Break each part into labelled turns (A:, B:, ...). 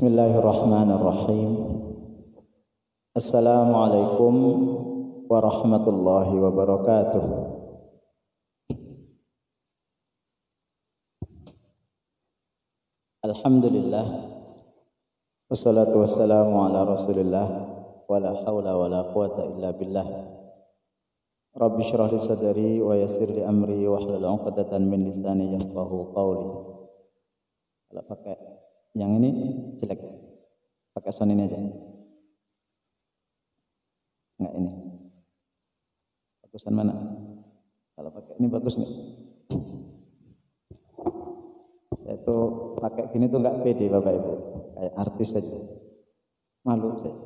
A: Bismillahirrahmanirrahim. Assalamualaikum warahmatullahi wabarakatuh. Alhamdulillah, wassalatu wassalamu ala rasulillah, wala hawla wala quwata illa billah. Rabbi syrah li sadri wa yassir li amri wahlul 'uqdatan min lisani yafqahu qawli. Kalau pakai yang ini jelek, pakai sound ini aja. Enggak, ini bagusan mana? Kalau pakai ini bagus enggak? Saya tuh pakai gini tuh enggak pede Bapak Ibu, kayak artis saja, malu saya.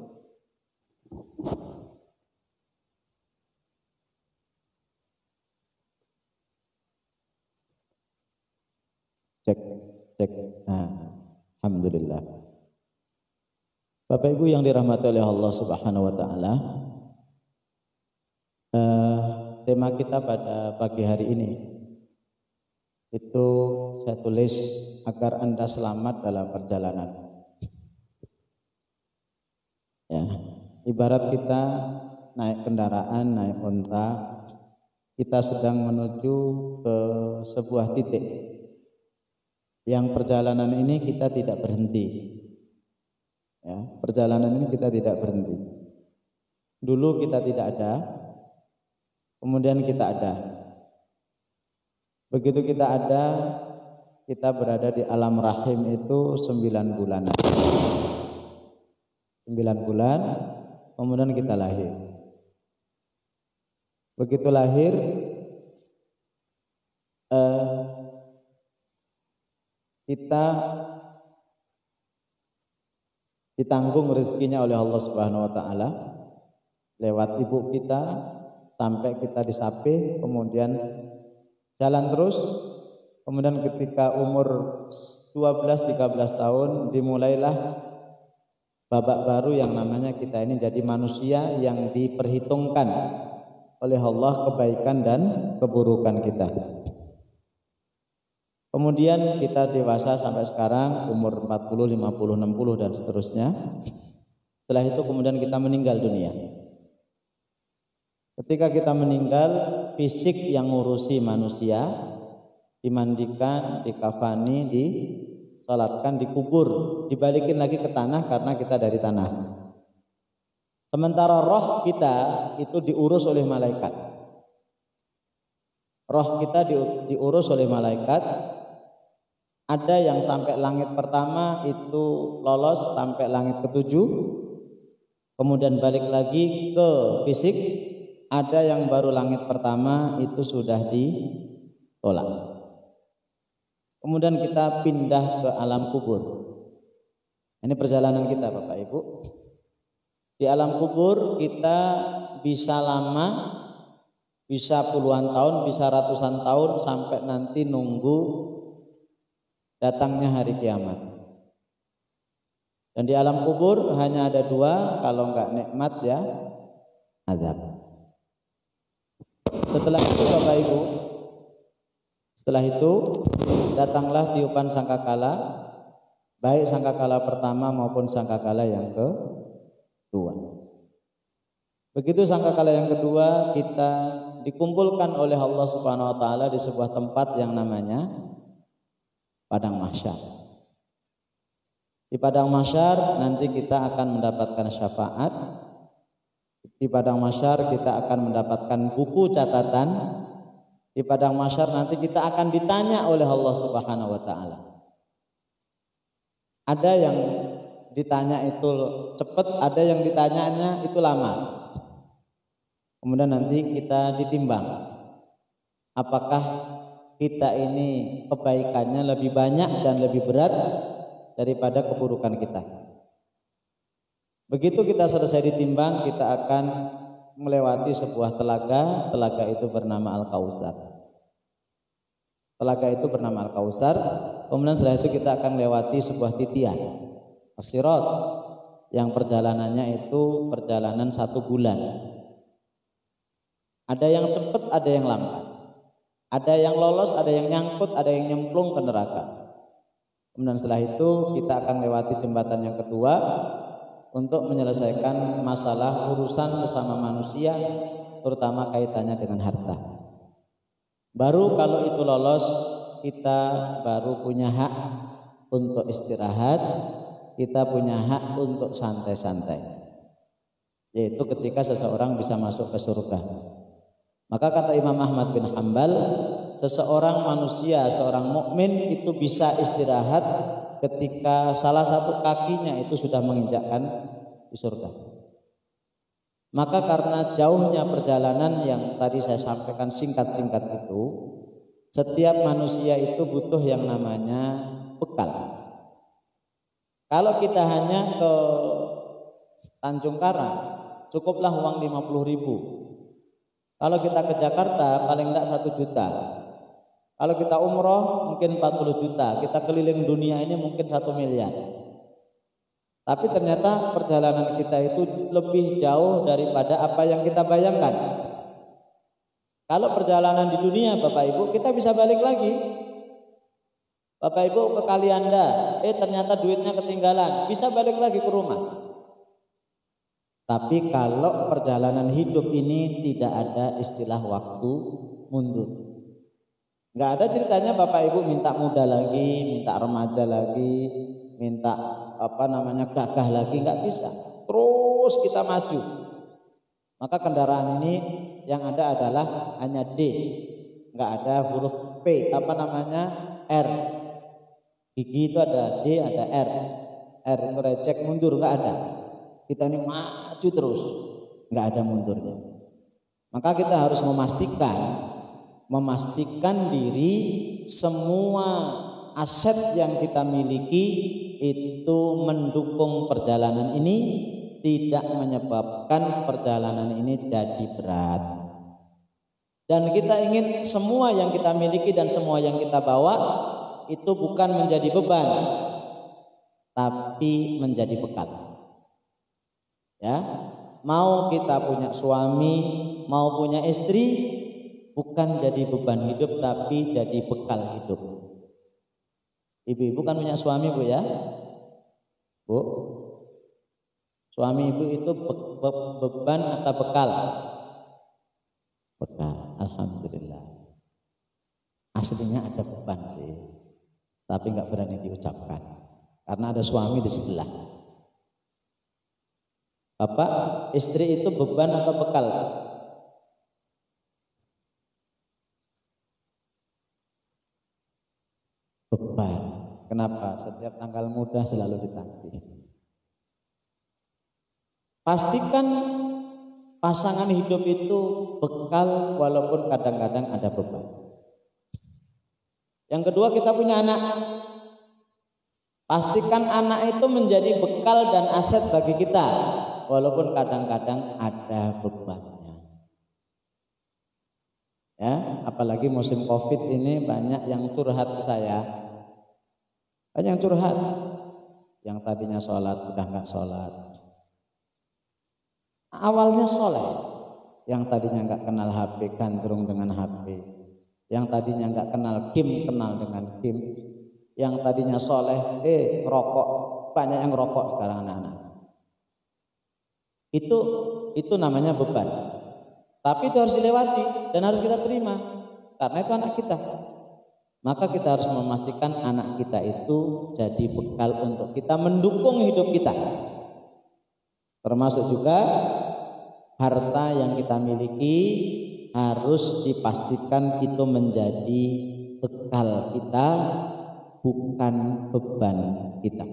A: Cek, cek. Nah, alhamdulillah. Bapak Ibu yang dirahmati oleh Allah Subhanahu wa taala, tema kita pada pagi hari ini itu saya tulis agar Anda selamat dalam perjalanan. Ya, ibarat kita naik kendaraan, naik unta, kita sedang menuju ke sebuah titik. Yang perjalanan ini kita tidak berhenti. Ya, perjalanan ini kita tidak berhenti. Dulu kita tidak ada, kemudian kita ada. Begitu kita ada, kita berada di alam rahim itu 9 bulanan. 9 bulan, kemudian kita lahir. Begitu lahir, kita ditanggung rezekinya oleh Allah Subhanahu wa taala lewat ibu kita sampai kita disapi, kemudian jalan terus. Kemudian ketika umur 12-13 tahun dimulailah babak baru yang namanya kita ini jadi manusia yang diperhitungkan oleh Allah kebaikan dan keburukan kita. Kemudian kita dewasa sampai sekarang umur 40, 50, 60 dan seterusnya. Setelah itu kemudian kita meninggal dunia. Ketika kita meninggal, fisik yang ngurusi manusia, dimandikan, dikafani, disalatkan, dikubur, dibalikin lagi ke tanah karena kita dari tanah. Sementara roh kita itu diurus oleh malaikat. Roh kita diurus oleh malaikat. Ada yang sampai langit pertama itu lolos sampai langit ke-7, kemudian balik lagi ke fisik. Ada yang baru langit pertama itu sudah ditolak. Kemudian kita pindah ke alam kubur. Ini perjalanan kita Bapak Ibu. Di alam kubur kita bisa lama, bisa puluhan tahun, bisa ratusan tahun, sampai nanti nunggu datangnya hari kiamat. Dan di alam kubur hanya ada 2, kalau enggak nikmat ya azab. Setelah itu Bapak Ibu, setelah itu datanglah tiupan sangkakala, baik sangkakala pertama maupun sangkakala yang kedua. Begitu sangkakala yang kedua, kita dikumpulkan oleh Allah Subhanahu wa taala di sebuah tempat yang namanya Padang Mahsyar. Di Padang Mahsyar nanti kita akan mendapatkan syafaat. Di Padang Mahsyar kita akan mendapatkan buku catatan. Di Padang Mahsyar nanti kita akan ditanya oleh Allah Subhanahu wa taala. Ada yang ditanya itu cepat, ada yang ditanyanya itu lama. Kemudian nanti kita ditimbang. Apakah kita ini kebaikannya lebih banyak dan lebih berat daripada keburukan kita. Begitu kita selesai ditimbang, kita akan melewati sebuah telaga. Telaga itu bernama Al-Kautsar. Telaga itu bernama Al-Kautsar. Kemudian setelah itu kita akan melewati sebuah titian, As-Sirat, yang perjalanannya itu perjalanan 1 bulan. Ada yang cepat, ada yang lambat. Ada yang lolos, ada yang nyangkut, ada yang nyemplung ke neraka. Kemudian setelah itu kita akan lewati jembatan yang kedua untuk menyelesaikan masalah urusan sesama manusia, terutama kaitannya dengan harta. Baru kalau itu lolos, kita baru punya hak untuk istirahat, kita punya hak untuk santai-santai, yaitu ketika seseorang bisa masuk ke surga. Maka kata Imam Ahmad bin Hanbal, seseorang manusia, seorang mukmin itu bisa istirahat ketika salah satu kakinya itu sudah menginjakkan di surga. Maka karena jauhnya perjalanan yang tadi saya sampaikan singkat-singkat itu, setiap manusia itu butuh yang namanya bekal. Kalau kita hanya ke Tanjung Karang, cukuplah uang 50.000. Kalau kita ke Jakarta paling tidak 1 juta. Kalau kita umroh mungkin 40 juta. Kita keliling dunia ini mungkin 1 miliar. Tapi ternyata perjalanan kita itu lebih jauh daripada apa yang kita bayangkan. Kalau perjalanan di dunia Bapak Ibu, kita bisa balik lagi. Bapak Ibu ke Kalianda, ternyata duitnya ketinggalan, bisa balik lagi ke rumah. Tapi kalau perjalanan hidup ini tidak ada istilah waktu mundur. Nggak ada ceritanya Bapak Ibu minta muda lagi, minta remaja lagi, minta gagah lagi, nggak bisa. Terus kita maju. Maka kendaraan ini yang ada adalah hanya D, nggak ada huruf P, R. Gigi itu ada D, ada R. R itu reject, mundur, nggak ada. Kita ini maju terus, nggak ada mundurnya. Maka kita harus memastikan diri semua aset yang kita miliki itu mendukung perjalanan ini, tidak menyebabkan perjalanan ini jadi berat. Dan kita ingin semua yang kita miliki dan semua yang kita bawa itu bukan menjadi beban, tapi menjadi bekal. Ya, mau kita punya suami, mau punya istri, bukan jadi beban hidup, tapi jadi bekal hidup. Ibu-ibu kan punya suami Bu ya, Bu. Suami ibu itu beban atau bekal? Bekal, alhamdulillah. Aslinya ada beban sih, tapi nggak berani diucapkan karena ada suami di sebelah. Bapak, istri itu beban atau bekal? Beban. Kenapa? Setiap tanggal muda selalu ditagih. Pastikan pasangan hidup itu bekal walaupun kadang-kadang ada beban. Yang kedua, kita punya anak. Pastikan anak itu menjadi bekal dan aset bagi kita walaupun kadang-kadang ada bebannya. Ya, apalagi musim Covid ini banyak yang curhat ke saya. Banyak yang curhat. Yang tadinya sholat udah nggak sholat. Awalnya soleh, yang tadinya nggak kenal HP gandrung dengan HP, yang tadinya nggak kenal game kenal dengan game, yang tadinya soleh rokok, banyak yang rokok sekarang anak-anak. Itu namanya beban. Tapi itu harus dilewati dan harus kita terima karena itu anak kita. Maka kita harus memastikan anak kita itu jadi bekal untuk kita mendukung hidup kita. Termasuk juga harta yang kita miliki harus dipastikan itu menjadi bekal kita, bukan beban kita.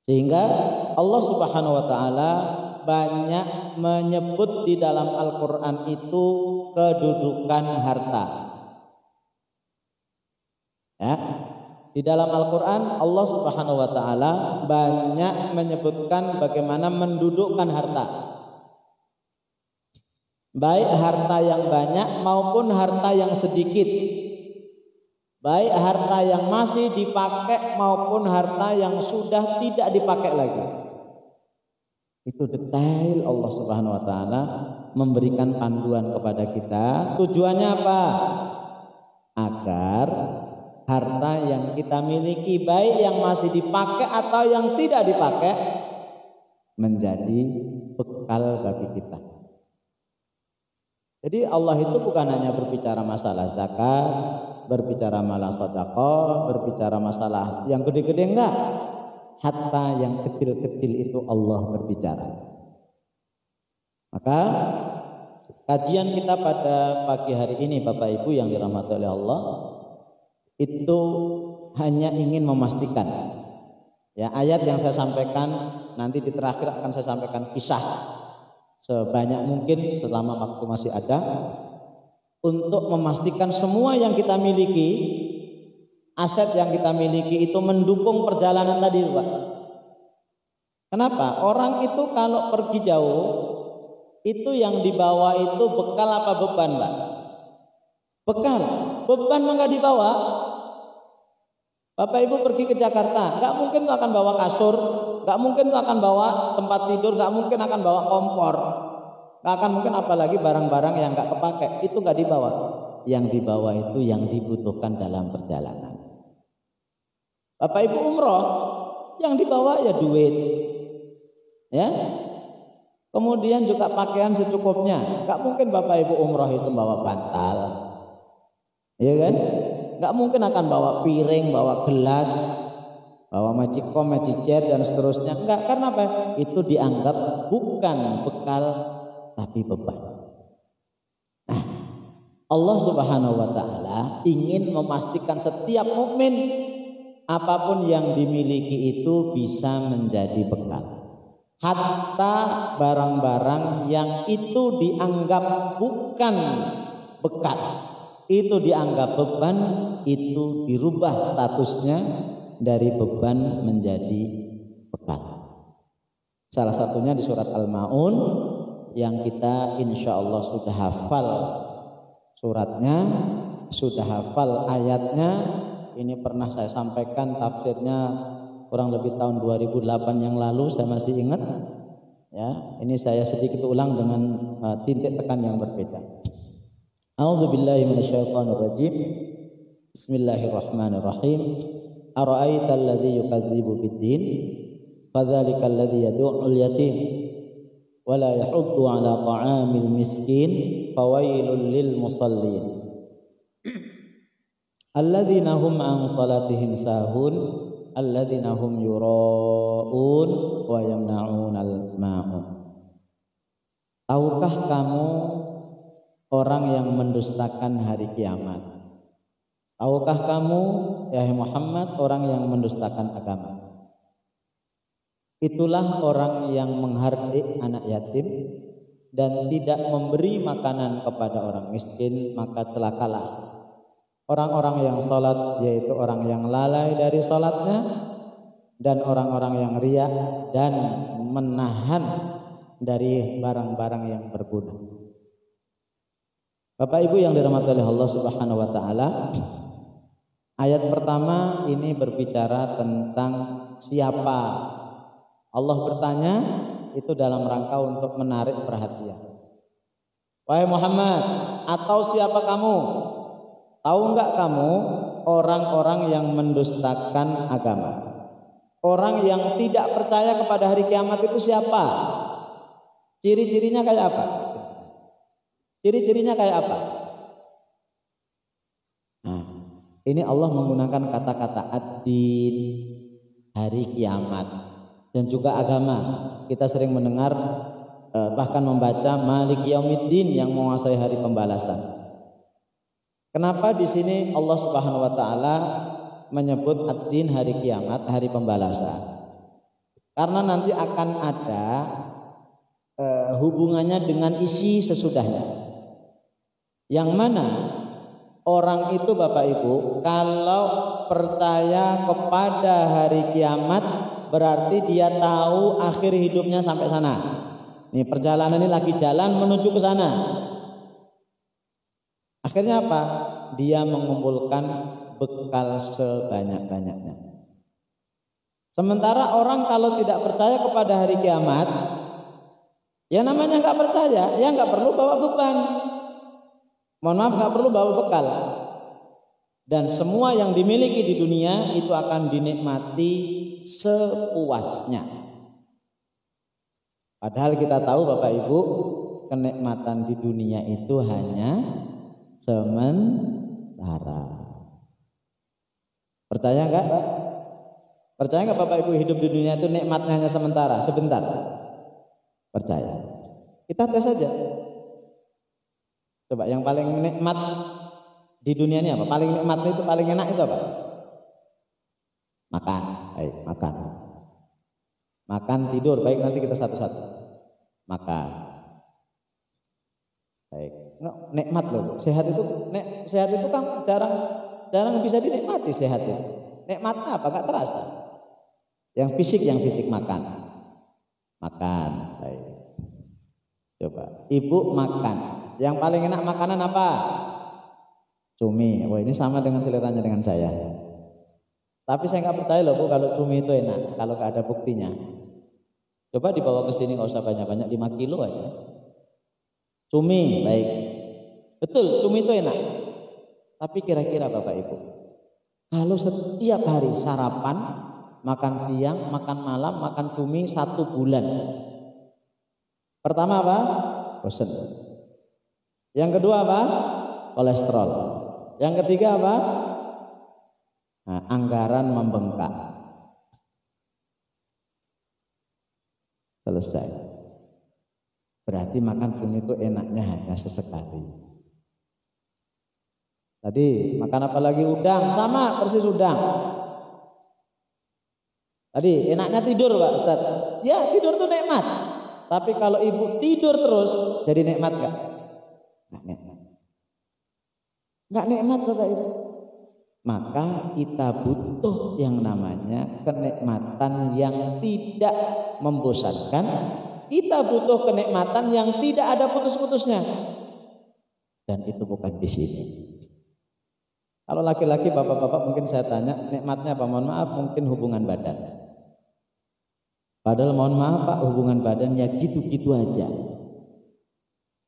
A: Sehingga Allah Subhanahu wa taala banyak menyebut di dalam Al-Qur'an itu kedudukan harta. Ya. Di dalam Al-Quran Allah Subhanahu wa ta'ala banyak menyebutkan bagaimana mendudukkan harta, baik harta yang banyak maupun harta yang sedikit, baik harta yang masih dipakai maupun harta yang sudah tidak dipakai lagi. Itu detail Allah Subhanahu wa ta'ala memberikan panduan kepada kita. Tujuannya apa? Agar harta yang kita miliki, baik yang masih dipakai atau yang tidak dipakai, menjadi bekal bagi kita. Jadi Allah itu bukan hanya berbicara masalah zakat, berbicara masalah sedekah, berbicara masalah yang gede-gede, enggak. Hatta yang kecil-kecil itu Allah berbicara. Maka kajian kita pada pagi hari ini, Bapak Ibu yang dirahmati oleh Allah, itu hanya ingin memastikan, ya, ayat yang saya sampaikan nanti di terakhir akan saya sampaikan kisah sebanyak mungkin selama waktu masih ada, untuk memastikan semua yang kita miliki, aset yang kita miliki itu mendukung perjalanan tadi, Pak. Kenapa? Orang itu kalau pergi jauh, itu yang dibawa itu bekal apa beban, Pak? Bekal. Beban mah nggak dibawa. Bapak Ibu pergi ke Jakarta, nggak mungkin tuh akan bawa kasur, nggak mungkin tuh akan bawa tempat tidur, nggak mungkin akan bawa kompor, nggak akan mungkin, apalagi barang-barang yang nggak kepake, itu nggak dibawa. Yang dibawa itu yang dibutuhkan dalam perjalanan. Bapak Ibu umroh, yang dibawa ya duit, ya. Kemudian juga pakaian secukupnya. Nggak mungkin Bapak Ibu umroh itu bawa bantal, ya kan? Nggak mungkin akan bawa piring, bawa gelas, bawa magicom, magicer dan seterusnya. Enggak, karena apa? Itu dianggap bukan bekal tapi beban. Nah, Allah Subhanahu wa taala ingin memastikan setiap mukmin apapun yang dimiliki itu bisa menjadi bekal. Hatta barang-barang yang itu dianggap bukan bekal, itu dianggap beban, itu dirubah statusnya dari beban menjadi bekal. Salah satunya di surat Al-Maun yang kita insya Allah sudah hafal suratnya, sudah hafal ayatnya. Ini pernah saya sampaikan tafsirnya kurang lebih tahun 2008 yang lalu, saya masih ingat. Ya, ini saya sedikit ulang dengan titik tekan yang berbeda. A'udzubillahi minasyaitonirrajim. Bismillahirrahmanirrahim. Ara'aital ladzi yukadzibu biddin? Fadzalikal ladzi yad'ul yatim wa la yahuddu 'ala ta'amil miskin, fawailul lil musallin. Alladzina hum an salatihim sahun, alladzina hum yura'un wa yamna'unal ma'un. Tahukah kamu orang yang mendustakan hari kiamat? Tahukah kamu, ya Muhammad, orang yang mendustakan agama? Itulah orang yang menghardik anak yatim dan tidak memberi makanan kepada orang miskin, maka celakalah orang-orang yang sholat, yaitu orang yang lalai dari sholatnya, dan orang-orang yang riya dan menahan dari barang-barang yang berguna. Bapak Ibu yang dirahmati oleh Allah Subhanahu wa taala, ayat pertama ini berbicara tentang siapa. Allah bertanya itu dalam rangka untuk menarik perhatian. Wahai Muhammad, atau siapa kamu? Tahu enggak kamu orang-orang yang mendustakan agama? Orang yang tidak percaya kepada hari kiamat itu siapa? Ciri-cirinya kayak apa? Ciri-cirinya kayak apa? Nah, ini Allah menggunakan kata-kata ad-din, hari kiamat, dan juga agama. Kita sering mendengar bahkan membaca Malik Yaumiddin, yang menguasai hari pembalasan. Kenapa di sini Allah Subhanahu wa taala menyebut ad-din, hari kiamat, hari pembalasan? Karena nanti akan ada hubungannya dengan isi sesudahnya. Yang mana orang itu Bapak Ibu kalau percaya kepada hari kiamat berarti dia tahu akhir hidupnya sampai sana. Nih perjalanan ini lagi jalan menuju ke sana. Akhirnya apa? Dia mengumpulkan bekal sebanyak-banyaknya. Sementara orang kalau tidak percaya kepada hari kiamat, ya namanya nggak percaya, ya nggak perlu bawa beban. Mohon maaf, nggak perlu bawa bekal. Dan semua yang dimiliki di dunia itu akan dinikmati sepuasnya. Padahal kita tahu Bapak Ibu, kenikmatan di dunia itu hanya sementara. Percaya enggak? Percaya enggak Bapak Ibu hidup di dunia itu nikmatnya hanya sementara, sebentar? Percaya. Kita tes saja. Coba yang paling nikmat di dunia ini apa? Paling nikmat itu, paling enak itu apa? Makan. Baik, makan. Makan, tidur. Baik, nanti kita satu-satu. Makan. Baik. Nikmat loh. Sehat itu kan jarang bisa dinikmati sehat itu. Nikmatnya apa? Enggak terasa. Yang fisik makan. Makan. Baik. Coba. Ibu makan. Yang paling enak makanan apa? Cumi. Wah, ini sama dengan seleranya dengan saya. Tapi saya nggak percaya loh Bu kalau cumi itu enak. Kalau nggak ada buktinya. Coba dibawa ke sini, nggak usah banyak-banyak, 5 kilo aja. Cumi, baik. Betul, cumi itu enak. Tapi kira-kira Bapak Ibu, kalau setiap hari sarapan, makan siang, makan malam, makan cumi 1 bulan. Pertama apa? Bosan. Yang kedua apa? Kolesterol. Yang ketiga apa? Nah, anggaran membengkak. Selesai. Berarti makan cumi itu enaknya hanya sesekali. Tadi makan apa lagi? Udang, sama persis udang. Tadi enaknya tidur Pak Ustadz. Ya tidur itu nikmat. Tapi kalau ibu tidur terus jadi nikmat gak? Nggak nikmat. Nggak nikmat Bapak Ibu. Maka kita butuh yang namanya kenikmatan yang tidak membosankan. Kita butuh kenikmatan yang tidak ada putus-putusnya. Dan itu bukan di sini. Kalau laki-laki bapak-bapak mungkin saya tanya nikmatnya apa? Mohon maaf, mungkin hubungan badan. Padahal mohon maaf Pak, hubungan badan ya gitu-gitu aja.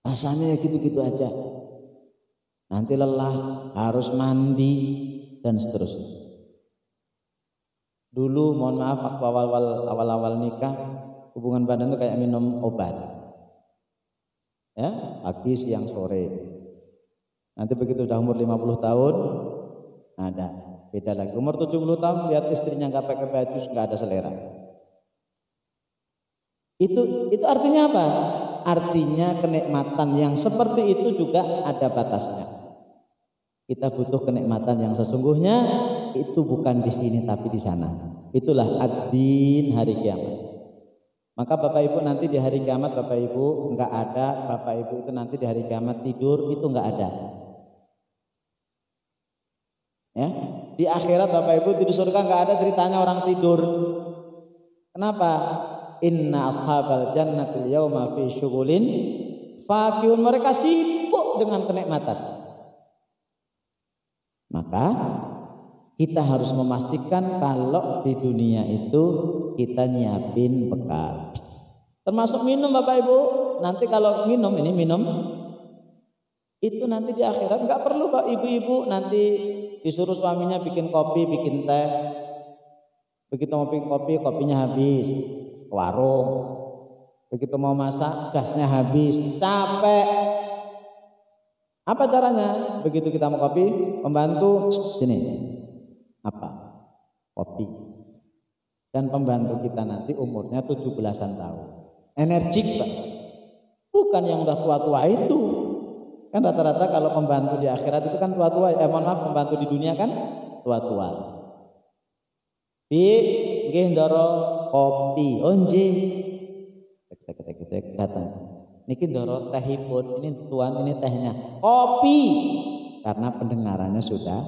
A: Rasanya ya gitu-gitu aja. Nanti lelah, harus mandi dan seterusnya. Dulu mohon maaf waktu awal-awal nikah, hubungan badan itu kayak minum obat. Ya, pagi, siang, sore. Nanti begitu udah umur 50 tahun, ada beda lagi. Umur 70 tahun lihat istrinya nggak pakai baju, nggak ada selera. Itu artinya apa? Artinya kenikmatan yang seperti itu juga ada batasnya. Kita butuh kenikmatan yang sesungguhnya itu bukan di sini tapi di sana. Itulah ad-din hari kiamat. Maka Bapak Ibu nanti di hari kiamat Bapak Ibu enggak ada, Bapak Ibu itu nanti di hari kiamat tidur itu enggak ada. Ya, di akhirat Bapak Ibu di surga enggak ada ceritanya orang tidur. Kenapa? Inna ashabal jannatil yauma fi syughulin fakihun, mereka sibuk dengan kenikmatan. Maka kita harus memastikan kalau di dunia itu kita nyiapin bekal. Termasuk minum Bapak Ibu. Nanti kalau minum itu nanti di akhirat nggak perlu Pak ibu-ibu nanti disuruh suaminya bikin kopi, bikin teh. Begitu mau bikin kopi, kopinya habis. Ke warung. Begitu mau masak, gasnya habis. Capek. Apa caranya? Begitu kita mau kopi, pembantu sini. Apa? Kopi. Dan pembantu kita nanti umurnya 17-an tahun. Energik Pak. Bukan yang udah tua-tua itu. Kan rata-rata kalau pembantu di akhirat itu kan tua-tua. Mohon maaf, pembantu di dunia kan tua-tua. Di nggih ndoro kopi. Oh nggih. Tek datang. Niki ndoro tehipun, ini tuan, ini tehnya. Kopi. Karena pendengarannya sudah.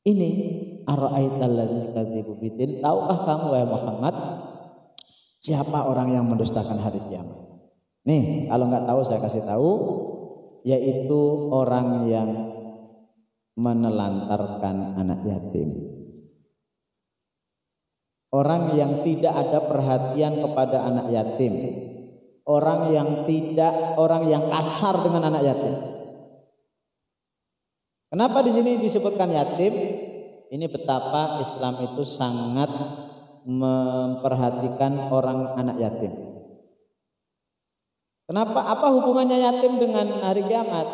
A: Ini ara'aital ladzi yukadzibu biddin. Tahukah kamu wahai Muhammad siapa orang yang mendustakan hari kiamat? Nih, kalau nggak tahu saya kasih tahu, yaitu orang yang menelantarkan anak yatim. Orang yang tidak ada perhatian kepada anak yatim. Orang yang kasar dengan anak yatim. Kenapa di sini disebutkan yatim? Ini betapa Islam itu sangat memperhatikan orang anak yatim. Kenapa? Apa hubungannya yatim dengan hari kiamat?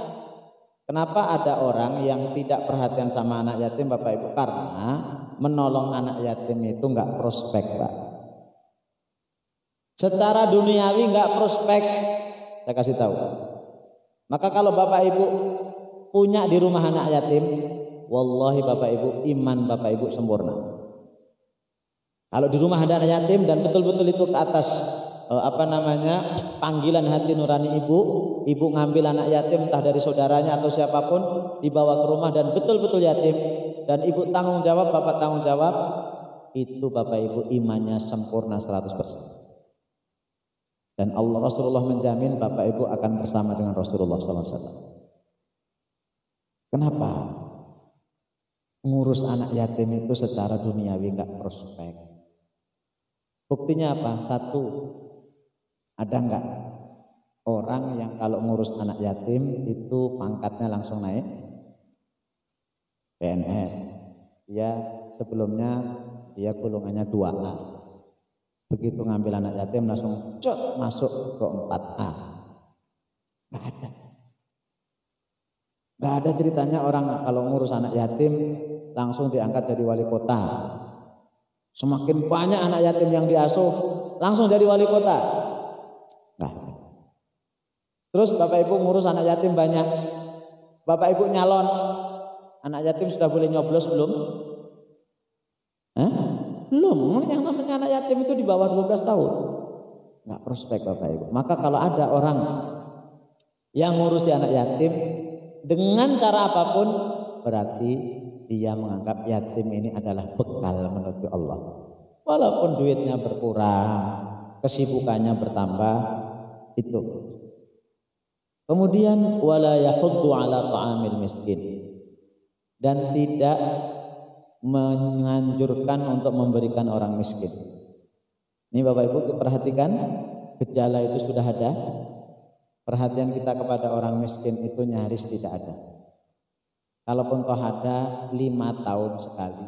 A: Kenapa ada orang yang tidak perhatian sama anak yatim, Bapak Ibu? Karena menolong anak yatim itu enggak prospek, Pak. Secara duniawi enggak prospek. Saya kasih tahu. Maka kalau Bapak Ibu punya di rumah anak yatim, wallahi Bapak Ibu, iman Bapak Ibu sempurna. Kalau di rumah ada anak yatim dan betul-betul itu ke atas panggilan hati nurani ibu ngambil anak yatim entah dari saudaranya atau siapapun, dibawa ke rumah dan betul-betul yatim, dan ibu tanggung jawab, bapak tanggung jawab, itu Bapak Ibu imannya sempurna 100%. Dan Allah Rasulullah menjamin Bapak Ibu akan bersama dengan Rasulullah SAW. Kenapa? Ngurus anak yatim itu secara duniawi enggak prospek. Buktinya apa? Satu, ada enggak orang yang kalau ngurus anak yatim itu pangkatnya langsung naik? PNS. Ya, sebelumnya dia golongannya 2A. Begitu ngambil anak yatim langsung masuk ke 4A. Enggak ada. Enggak ada ceritanya orang kalau ngurus anak yatim langsung diangkat jadi wali kota. Semakin banyak anak yatim yang diasuh langsung jadi wali kota. Enggak. Terus Bapak Ibu ngurus anak yatim banyak. Bapak Ibu nyalon, anak yatim sudah boleh nyoblos belum? Belum. Yang namanya anak yatim itu di bawah 12 tahun. Enggak prospek Bapak Ibu. Maka kalau ada orang yang ngurusi anak yatim dengan cara apapun, berarti dia menganggap yatim ini adalah bekal menuju Allah. Walaupun duitnya berkurang, kesibukannya bertambah, itu. Kemudian wala yahuddu ala ta'amil miskin, dan tidak menganjurkan untuk memberikan orang miskin. Ini Bapak Ibu perhatikan, gejala itu sudah ada. Perhatian kita kepada orang miskin itu nyaris tidak ada. Kalaupun toh ada 5 tahun sekali.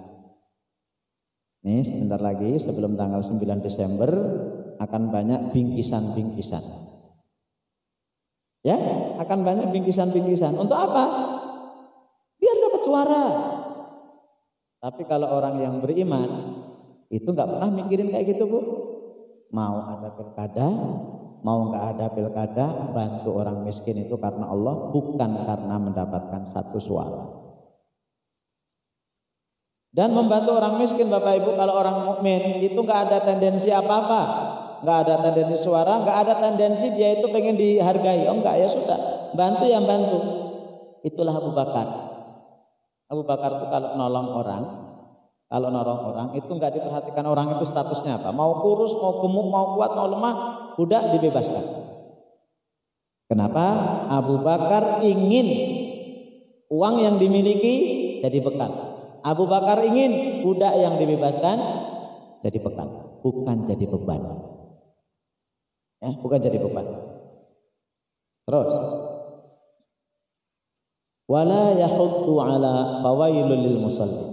A: Nih sebentar lagi sebelum tanggal 9 Desember akan banyak bingkisan-bingkisan. Ya, akan banyak bingkisan-bingkisan. Untuk apa? Biar dapat suara. Tapi kalau orang yang beriman itu nggak pernah mikirin kayak gitu, Bu. Mau ada pilkada, mau nggak ada pilkada, bantu orang miskin itu karena Allah, bukan karena mendapatkan satu suara. Dan membantu orang miskin Bapak Ibu, kalau orang mukmin itu nggak ada tendensi apa-apa, nggak ada tendensi suara, nggak ada tendensi dia itu pengen dihargai. Oh enggak, ya sudah, bantu yang bantu. Itulah Abu Bakar. Abu Bakar itu kalau nolong orang itu nggak diperhatikan orang itu statusnya apa, mau kurus, mau gemuk, mau kuat, mau lemah, budak dibebaskan. Kenapa? Abu Bakar ingin uang yang dimiliki jadi bekal. Abu Bakar ingin budak yang dibebaskan jadi bekal, bukan jadi beban. Ya, bukan jadi beban. Terus, wala yahuddu ala fawailul lil musalli,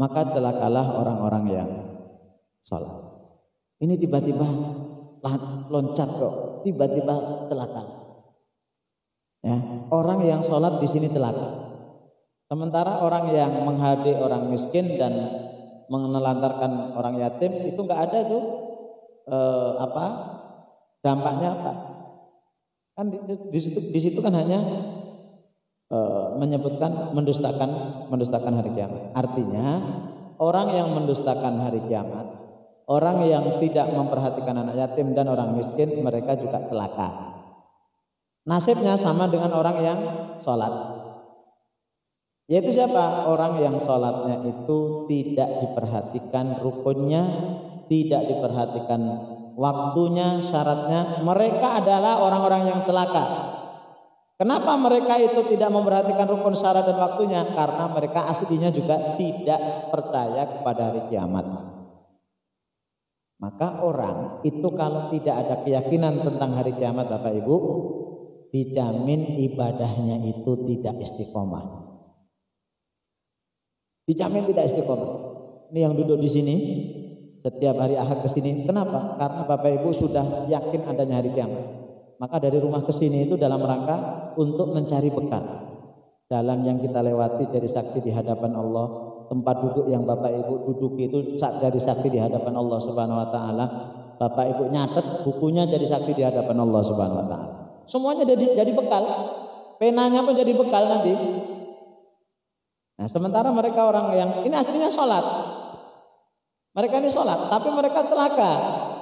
A: maka celakalah orang-orang yang salat. Ini tiba-tiba loncat kok, tiba-tiba celaka. Ya, orang yang sholat di sini celaka. Sementara orang yang menghadiri orang miskin dan menelantarkan orang yatim itu nggak ada tuh dampaknya apa? Kan di situ kan hanya menyebutkan mendustakan hari kiamat. Artinya orang yang mendustakan hari kiamat, orang yang tidak memperhatikan anak yatim dan orang miskin, mereka juga celaka. Nasibnya sama dengan orang yang sholat. Yaitu siapa? Orang yang sholatnya itu tidak diperhatikan rukunnya, tidak diperhatikan waktunya, syaratnya. Mereka adalah orang-orang yang celaka. Kenapa mereka itu tidak memperhatikan rukun, syarat dan waktunya? Karena mereka aslinya juga tidak percaya kepada hari kiamat. Maka orang itu kalau tidak ada keyakinan tentang hari kiamat Bapak Ibu, dijamin ibadahnya itu tidak istiqomah. Dijamin tidak istiqomah. Ini yang duduk di sini setiap hari Ahad ke sini. Kenapa? Karena Bapak Ibu sudah yakin adanya hari kiamat. Maka dari rumah ke sini itu dalam rangka untuk mencari bekal. Jalan yang kita lewati jadi saksi di hadapan Allah. Tempat duduk yang Bapak Ibu duduki itu jadi saksi di hadapan Allah Subhanahu wa taala. Bapak Ibu nyatet bukunya jadi saksi di hadapan Allah Subhanahu wa taala. Semuanya jadi bekal. Penanya pun jadi bekal nanti. Nah, sementara mereka orang yang ini aslinya sholat. Mereka ini sholat, tapi mereka celaka.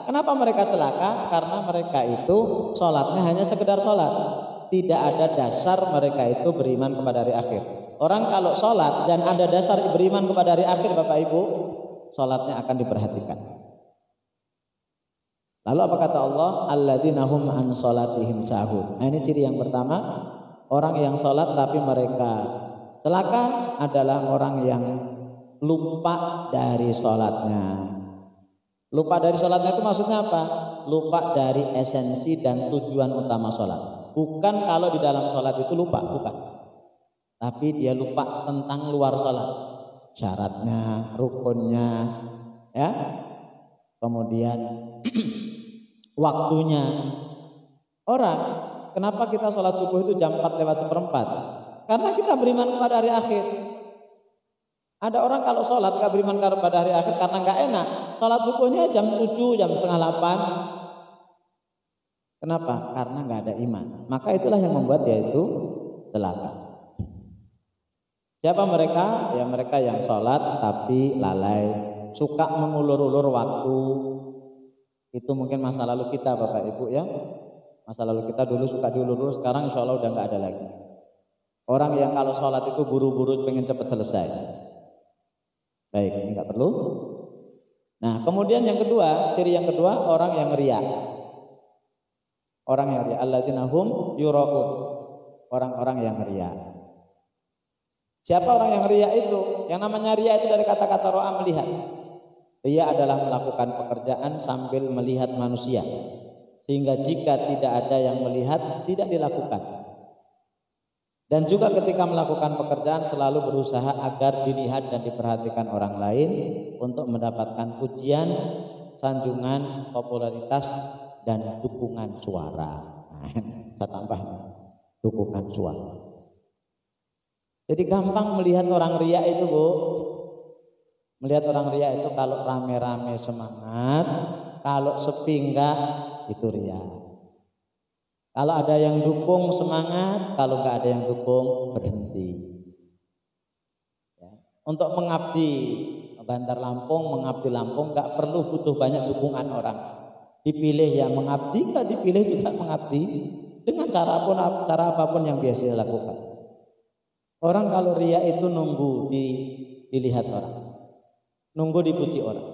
A: Kenapa mereka celaka? Karena mereka itu sholatnya hanya sekedar sholat. Tidak ada dasar mereka itu beriman kepada hari akhir. Orang kalau sholat dan ada dasar beriman kepada hari akhir, Bapak Ibu, sholatnya akan diperhatikan. Lalu apa kata Allah? Alladzina hum an sholatihim sahun. Nah, ini ciri yang pertama. Orang yang sholat tapi mereka celaka adalah orang yang lupa dari sholatnya. Lupa dari sholatnya itu maksudnya apa? Lupa dari esensi dan tujuan utama sholat. Bukan kalau di dalam sholat itu lupa, bukan. Tapi dia lupa tentang luar sholat. Syaratnya, rukunnya, ya. Kemudian waktunya. Orang, kenapa kita sholat subuh itu jam 4:04? Karena kita beriman kepada hari akhir. Ada orang kalau sholat gak beriman kepada hari akhir karena gak enak. Sholat subuhnya jam 7, jam setengah 8. Kenapa? Karena gak ada iman. Maka itulah yang membuat dia itu celaka. Siapa mereka? Ya mereka yang sholat tapi lalai. Suka mengulur-ulur waktu. Itu mungkin masa lalu kita Bapak Ibu ya. Masa lalu kita dulu suka diulur-ulur, sekarang insya Allah udah gak ada lagi. Orang yang kalau sholat itu buru-buru pengen cepat selesai. Baik, ini nggak perlu. Nah, kemudian yang kedua, ciri yang kedua, orang yang riya. Orang yang riya, alladzina hum yura'un. Orang-orang yang riya. Siapa orang yang riya itu? Yang namanya riya itu dari kata-kata ro'a, melihat. Riya adalah melakukan pekerjaan sambil melihat manusia. Sehingga jika tidak ada yang melihat, tidak dilakukan. Dan juga ketika melakukan pekerjaan selalu berusaha agar dilihat dan diperhatikan orang lain untuk mendapatkan pujian, sanjungan, popularitas, dan dukungan suara. Nah, saya tambah dukungan suara. Jadi gampang melihat orang riya itu, Bu. Melihat orang riya itu kalau rame-rame semangat, kalau sepi enggak, itu riya. Kalau ada yang dukung semangat, kalau nggak ada yang dukung berhenti. Ya. Untuk mengabdi Bandar Lampung, mengabdi Lampung nggak perlu butuh banyak dukungan orang. Dipilih yang mengabdi, nggak dipilih juga mengabdi dengan cara apapun yang biasa dilakukan. Orang kalau riya itu nunggu dilihat orang, nunggu dipuji orang.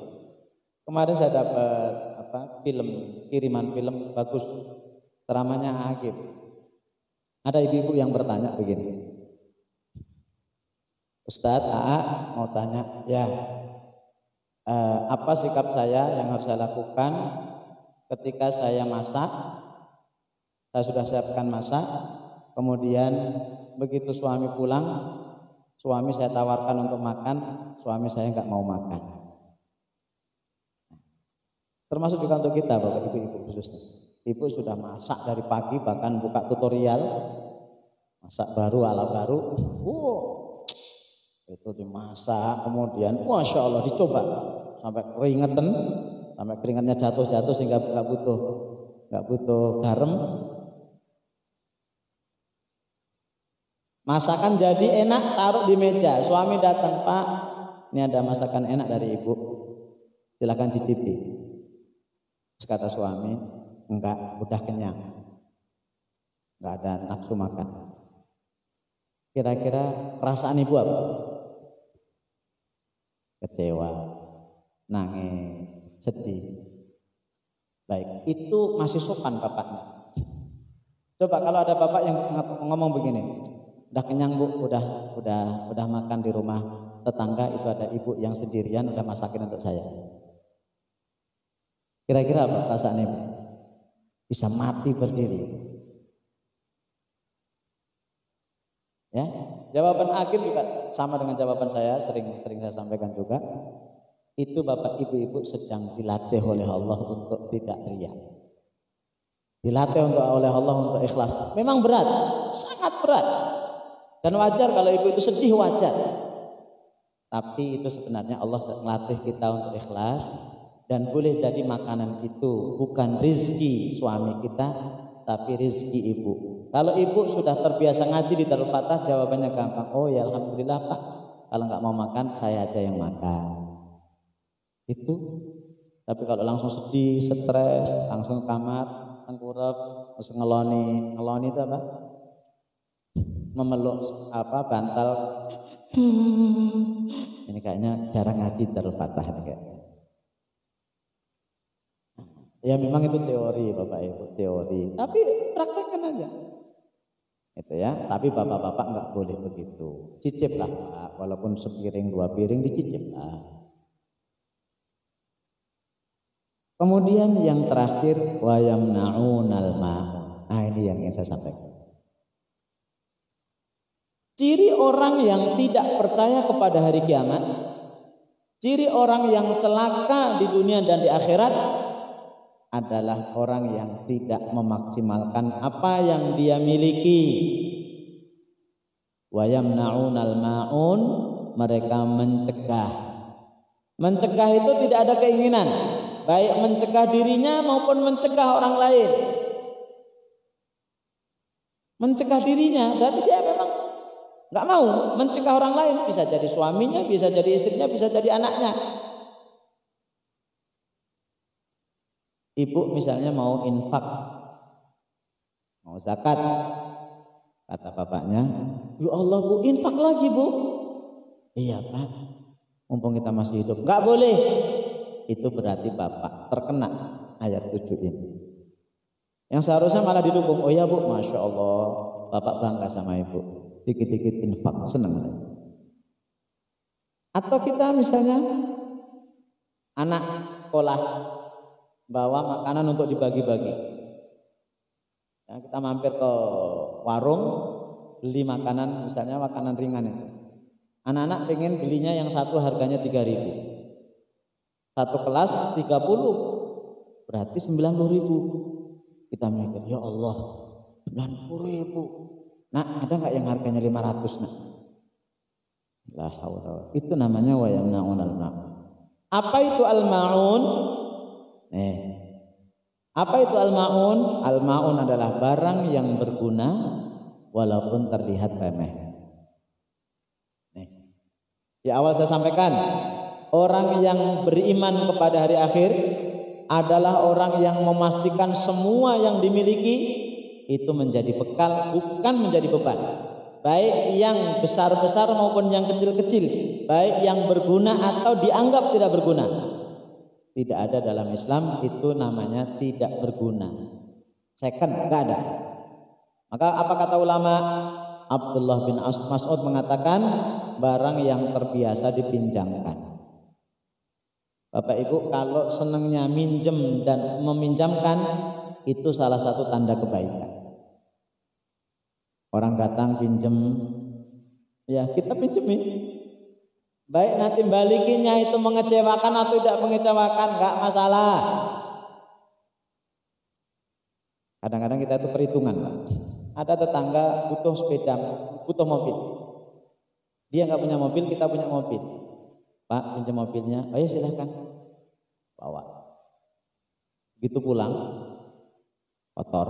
A: Kemarin saya dapat kiriman film bagus. Ceramahnya Agib. Ada ibu-ibu yang bertanya begini, Ustadz, AA mau tanya, ya apa sikap saya yang harus saya lakukan ketika saya masak, saya sudah siapkan masak, kemudian begitu suami pulang, suami saya tawarkan untuk makan, suami saya nggak mau makan. Termasuk juga untuk kita, Bapak Ibu khususnya. Ibu sudah masak dari pagi, bahkan buka tutorial masak baru ala baru. Itu dimasak, kemudian Masya Allah dicoba sampai keringatnya jatuh sehingga nggak butuh garam. Masakan jadi enak, taruh di meja. Suami datang, Pak, ini ada masakan enak dari ibu, silakan cicipi. Terus kata suami, enggak, udah kenyang, enggak ada nafsu makan. Kira-kira perasaan ibu apa? Kecewa, nangis, sedih. Baik, itu masih sopan bapaknya. Coba kalau ada bapak yang ngomong begini, udah kenyang Bu, udah makan di rumah tetangga, itu ada ibu yang sendirian udah masakin untuk saya. Kira-kira apa perasaan ibu? Bisa mati berdiri. Ya, jawaban akhir juga sama dengan jawaban saya, sering saya sampaikan juga. Itu Bapak Ibu sedang dilatih oleh Allah untuk tidak riya. Dilatih oleh Allah untuk ikhlas. Memang berat, sangat berat. Dan wajar kalau ibu itu sedih, wajar. Tapi itu sebenarnya Allah melatih kita untuk ikhlas. Dan boleh jadi makanan itu bukan rizki suami kita, tapi rizki ibu. Kalau ibu sudah terbiasa ngaji di Darul Fatah, jawabannya gampang. Oh ya alhamdulillah Pak, kalau nggak mau makan saya aja yang makan. Itu. Tapi kalau langsung sedih, stres, langsung ke kamar, tengkurap, terus ngeloni itu apa? Memeluk bantal. Ini kayaknya jarang ngaji Darul Fatah ini kayaknya. Ya memang itu teori Bapak Ibu, teori. Tapi praktekkan aja. Itu ya. Tapi bapak-bapak nggak boleh begitu. Cicip lah Pak, walaupun sepiring 2 piring dicicip lah. Kemudian yang terakhir wayamnaunal ma'un. Nah ini yang ingin saya sampaikan. Ciri orang yang tidak percaya kepada hari kiamat, ciri orang yang celaka di dunia dan di akhirat adalah orang yang tidak memaksimalkan apa yang dia miliki. Wa yamna'unal ma'un, mereka mencegah. Mencegah itu tidak ada keinginan, baik mencegah dirinya maupun mencegah orang lain. Mencegah dirinya berarti dia memang nggak mau mencegah orang lain, bisa jadi suaminya, bisa jadi istrinya, bisa jadi anaknya. Ibu misalnya mau infak, mau zakat, kata bapaknya, ya Allah Bu, infak lagi Bu. Iya Pak, mumpung kita masih hidup. Nggak boleh. Itu berarti bapak terkena ayat 7 ini. Yang seharusnya malah didukung. Oh ya Bu, Masya Allah, bapak bangga sama ibu. Dikit-dikit infak, seneng. Atau kita misalnya anak sekolah bawa makanan untuk dibagi-bagi. Ya, kita mampir ke warung beli makanan, misalnya makanan ringan itu. Anak-anak pengen belinya yang satu harganya 3.000. Satu kelas 30, berarti 90.000. Kita mikir, ya Allah 90.000. Nah, ada nggak yang harganya 500 nak? La haula. Itu namanya wa yamna'unal ma'un. Apa itu al-ma'un? Apa itu al-ma'un? Al-ma'un adalah barang yang berguna walaupun terlihat remeh. Di awal saya sampaikan, orang yang beriman kepada hari akhir adalah orang yang memastikan semua yang dimiliki itu menjadi bekal, bukan menjadi beban. Baik yang besar-besar maupun yang kecil-kecil, baik yang berguna atau dianggap tidak berguna. Tidak ada dalam Islam itu namanya tidak berguna. Second, enggak ada. Maka apa kata ulama? Abdullah bin Mas'ud mengatakan barang yang terbiasa dipinjamkan. Bapak Ibu kalau senangnya minjem dan meminjamkan itu salah satu tanda kebaikan. Orang datang pinjem, ya kita pinjemin. Baik nanti balikinnya itu mengecewakan atau tidak mengecewakan, enggak masalah. Kadang-kadang kita itu perhitungan, Pak. Ada tetangga butuh sepeda, butuh mobil. Dia nggak punya mobil, kita punya mobil. Pak, pinjam mobilnya. Oh ya silahkan, bawa. Begitu pulang, kotor.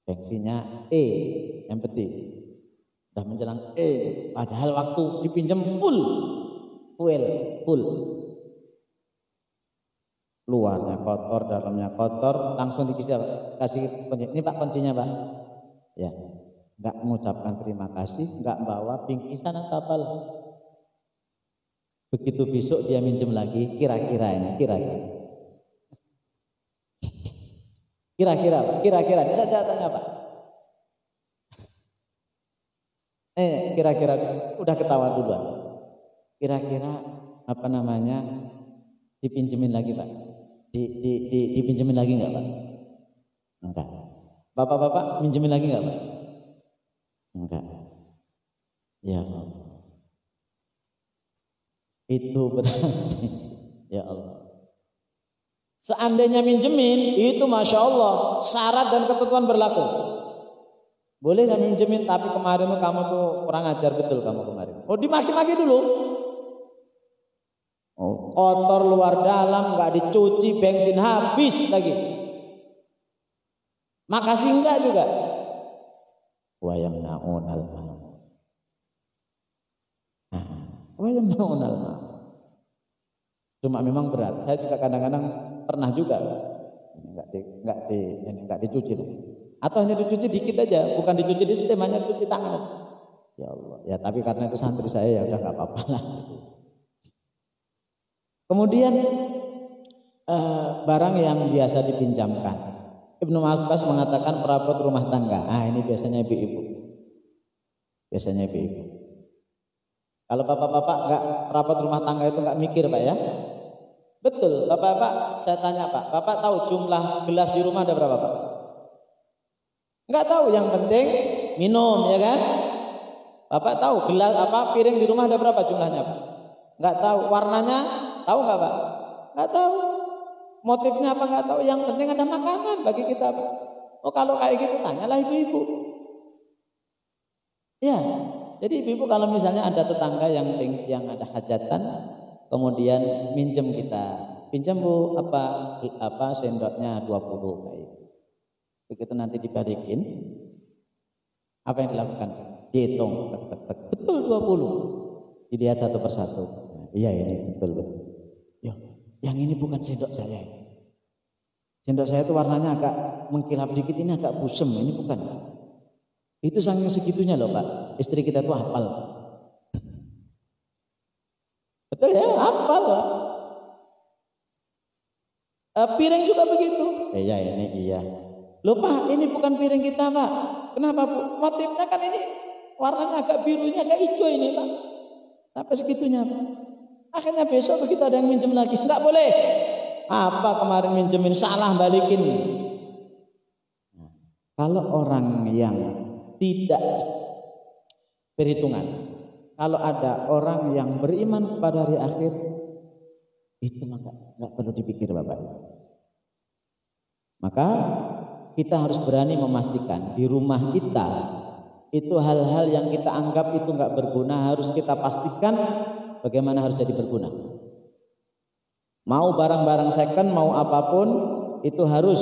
A: Bensinnya yang penting. Udah menjelang padahal waktu dipinjam full. Luarnya kotor, dalamnya kotor, langsung kasih kunci. Ini Pak kuncinya Pak. Ya, nggak mengucapkan terima kasih, nggak bawa bingkisan atau apalah. Begitu besok dia minjem lagi, kira-kira ini ini saja tanya Pak. Kira-kira udah ketawa duluan. Kira-kira apa namanya dipinjemin lagi Pak? Dipinjemin lagi nggak Pak? Enggak. Bapak-bapak minjemin lagi nggak Pak? Enggak. Ya Allah. Itu berarti ya Allah. Seandainya minjemin itu masya Allah syarat dan ketentuan berlaku. Boleh saya minjemin tapi kemarin tuh kamu tuh kurang ajar betul kamu kemarin. Oh dimaki-maki dulu. Oh kotor luar dalam nggak dicuci bensin habis lagi. Makasih enggak juga. Wa yamna'unal ma'. Wa yamna'unal ma'. Cuma memang berat. Saya juga kadang-kadang pernah juga enggak dicuci. Atau hanya dicuci dikit aja, bukan dicuci di stem, hanya dicuci tangan. Ya Allah. Ya tapi karena itu santri saya ya udah enggak apa-apa lah. Kemudian barang yang biasa dipinjamkan. Ibnu Abbas mengatakan perabot rumah tangga. Ini biasanya ibu-ibu. Biasanya ibu-ibu. Kalau bapak-bapak enggak perabot rumah tangga itu enggak mikir Pak ya. Betul, bapak-bapak saya tanya Pak, bapak tahu jumlah gelas di rumah ada berapa Pak? Enggak tahu, yang penting minum ya kan? Bapak tahu gelas piring di rumah ada berapa jumlahnya Pak? Enggak tahu, warnanya tahu enggak Pak? Enggak tahu. Motifnya apa enggak tahu, yang penting ada makanan bagi kita Pak. Oh kalau kayak gitu tanyalah ibu-ibu. Ya, jadi ibu-ibu kalau misalnya ada tetangga yang ada hajatan, kemudian minjem kita, pinjam Bu apa sendoknya 20 baik. Begitu nanti dibalikin, apa yang dilakukan? Dihitung, betul 20. Dilihat satu persatu. Iya ini betul. Yo, yang ini bukan sendok saya. Sendok saya itu warnanya agak mengkilap dikit, ini agak busem, ini bukan. Itu saking segitunya loh Pak. Istri kita tuh hafal. Betul ya, hafal Pak. Piring juga begitu. Iya ini iya. Loh Pak, ini bukan piring kita Pak. Kenapa Bu? Motifnya kan ini warnanya agak birunya agak hijau ini Pak. Sampai segitunya Pak. Akhirnya besok begitu ada yang minjem lagi, enggak boleh. Apa kemarin minjemin salah balikin. Kalau orang yang tidak berhitungan, kalau ada orang yang beriman pada hari akhir, itu maka enggak perlu dipikir Bapak. Maka kita harus berani memastikan di rumah kita itu hal-hal yang kita anggap itu enggak berguna harus kita pastikan bagaimana harus jadi berguna. Mau barang-barang second, mau apapun itu harus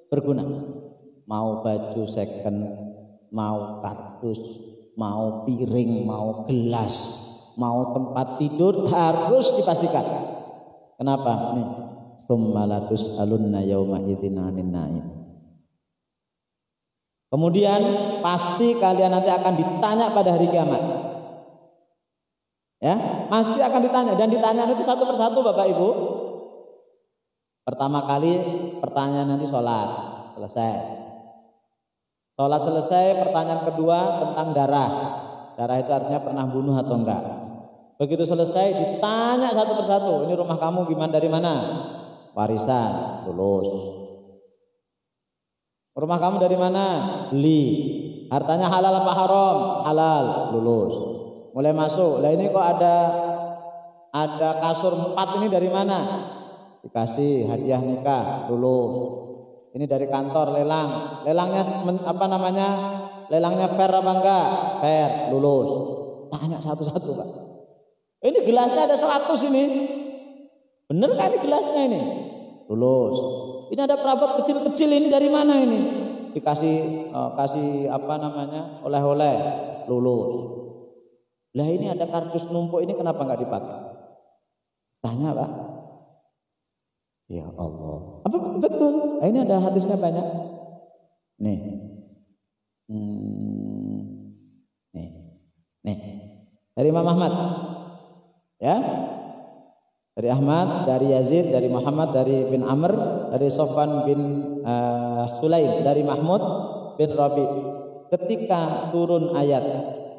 A: berguna. Mau baju second, mau kardus, mau piring, mau gelas, mau tempat tidur harus dipastikan. Kenapa? Nih, tsumma latus'alunna yauma idzin 'anin na'im. Kemudian pasti kalian nanti akan ditanya pada hari kiamat. Ya, pasti akan ditanya dan ditanya itu satu persatu Bapak Ibu. Pertama kali pertanyaan nanti sholat selesai. Sholat selesai, pertanyaan kedua tentang darah. Darah itu artinya pernah bunuh atau enggak. Begitu selesai ditanya satu persatu, ini rumah kamu gimana, dari mana? Warisan, lulus. Rumah kamu dari mana? Beli. Hartanya halal apa haram? Halal, lulus. Mulai masuk. Lah ini kok ada kasur 4 ini dari mana? Dikasih hadiah nikah, lulus. Ini dari kantor lelang. Lelangnya apa namanya? Lelangnya fair apa enggak? Fair, lulus. Tanya satu-satu, Pak. Ini gelasnya ada 100 ini. Bener kan ini gelasnya ini? Lulus. Ini ada perabot kecil-kecil ini dari mana ini? Dikasih kasih apa namanya? Oleh-oleh, lulus. Lah ini ada kardus numpuk ini kenapa enggak dipakai? Tanya Pak. Ya Allah. Apa betul? Ini ada hadisnya banyak. Nih. Nih. Dari Imam Ahmad. Ya. Dari Ahmad, dari Yazid, dari Muhammad, dari bin Amr, dari Sofwan bin Sulaim, dari Mahmud bin Rabi. Ketika turun ayat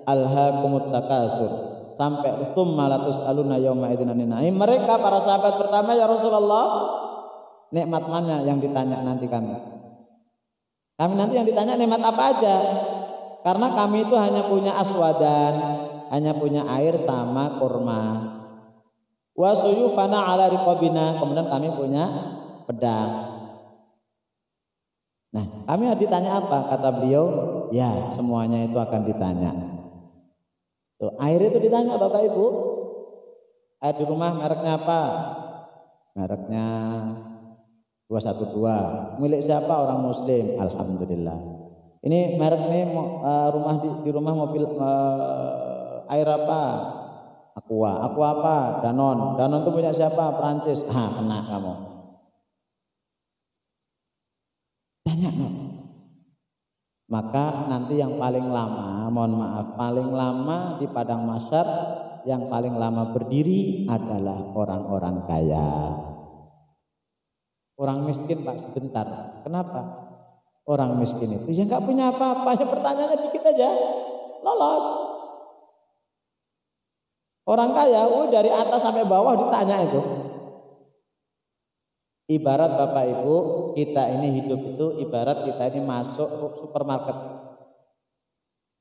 A: Alhaakumut takatsur sampai tsumma latus'aluna yauma idzin 'anin na'im, mereka para sahabat pertama, ya Rasulullah, nikmat mana yang ditanya nanti kami? Kami nanti yang ditanya nikmat apa aja. Karena kami itu hanya punya aswadan, hanya punya air sama kurma. Wa suyufana ala riqabina, kemudian kami punya pedang. Nah, kami ditanya apa? Kata beliau, ya semuanya itu akan ditanya. Tuh, air itu ditanya Bapak Ibu. Air di rumah mereknya apa? Mereknya 212. Milik siapa? Orang Muslim. Alhamdulillah. Ini merek nih rumah di rumah mobil air apa? Aqua. Aqua apa? Danon. Danon itu punya siapa? Perancis. Kena kamu. Tanya no. Maka nanti yang paling lama, mohon maaf, paling lama di padang mahsyar, yang paling lama berdiri adalah orang-orang kaya. Orang miskin Pak sebentar. Kenapa? Orang miskin itu ya nggak punya apa-apa, ya pertanyaannya dikit aja, lolos. Orang kaya, dari atas sampai bawah ditanya itu. Ibarat Bapak Ibu, kita ini hidup itu ibarat kita ini masuk supermarket.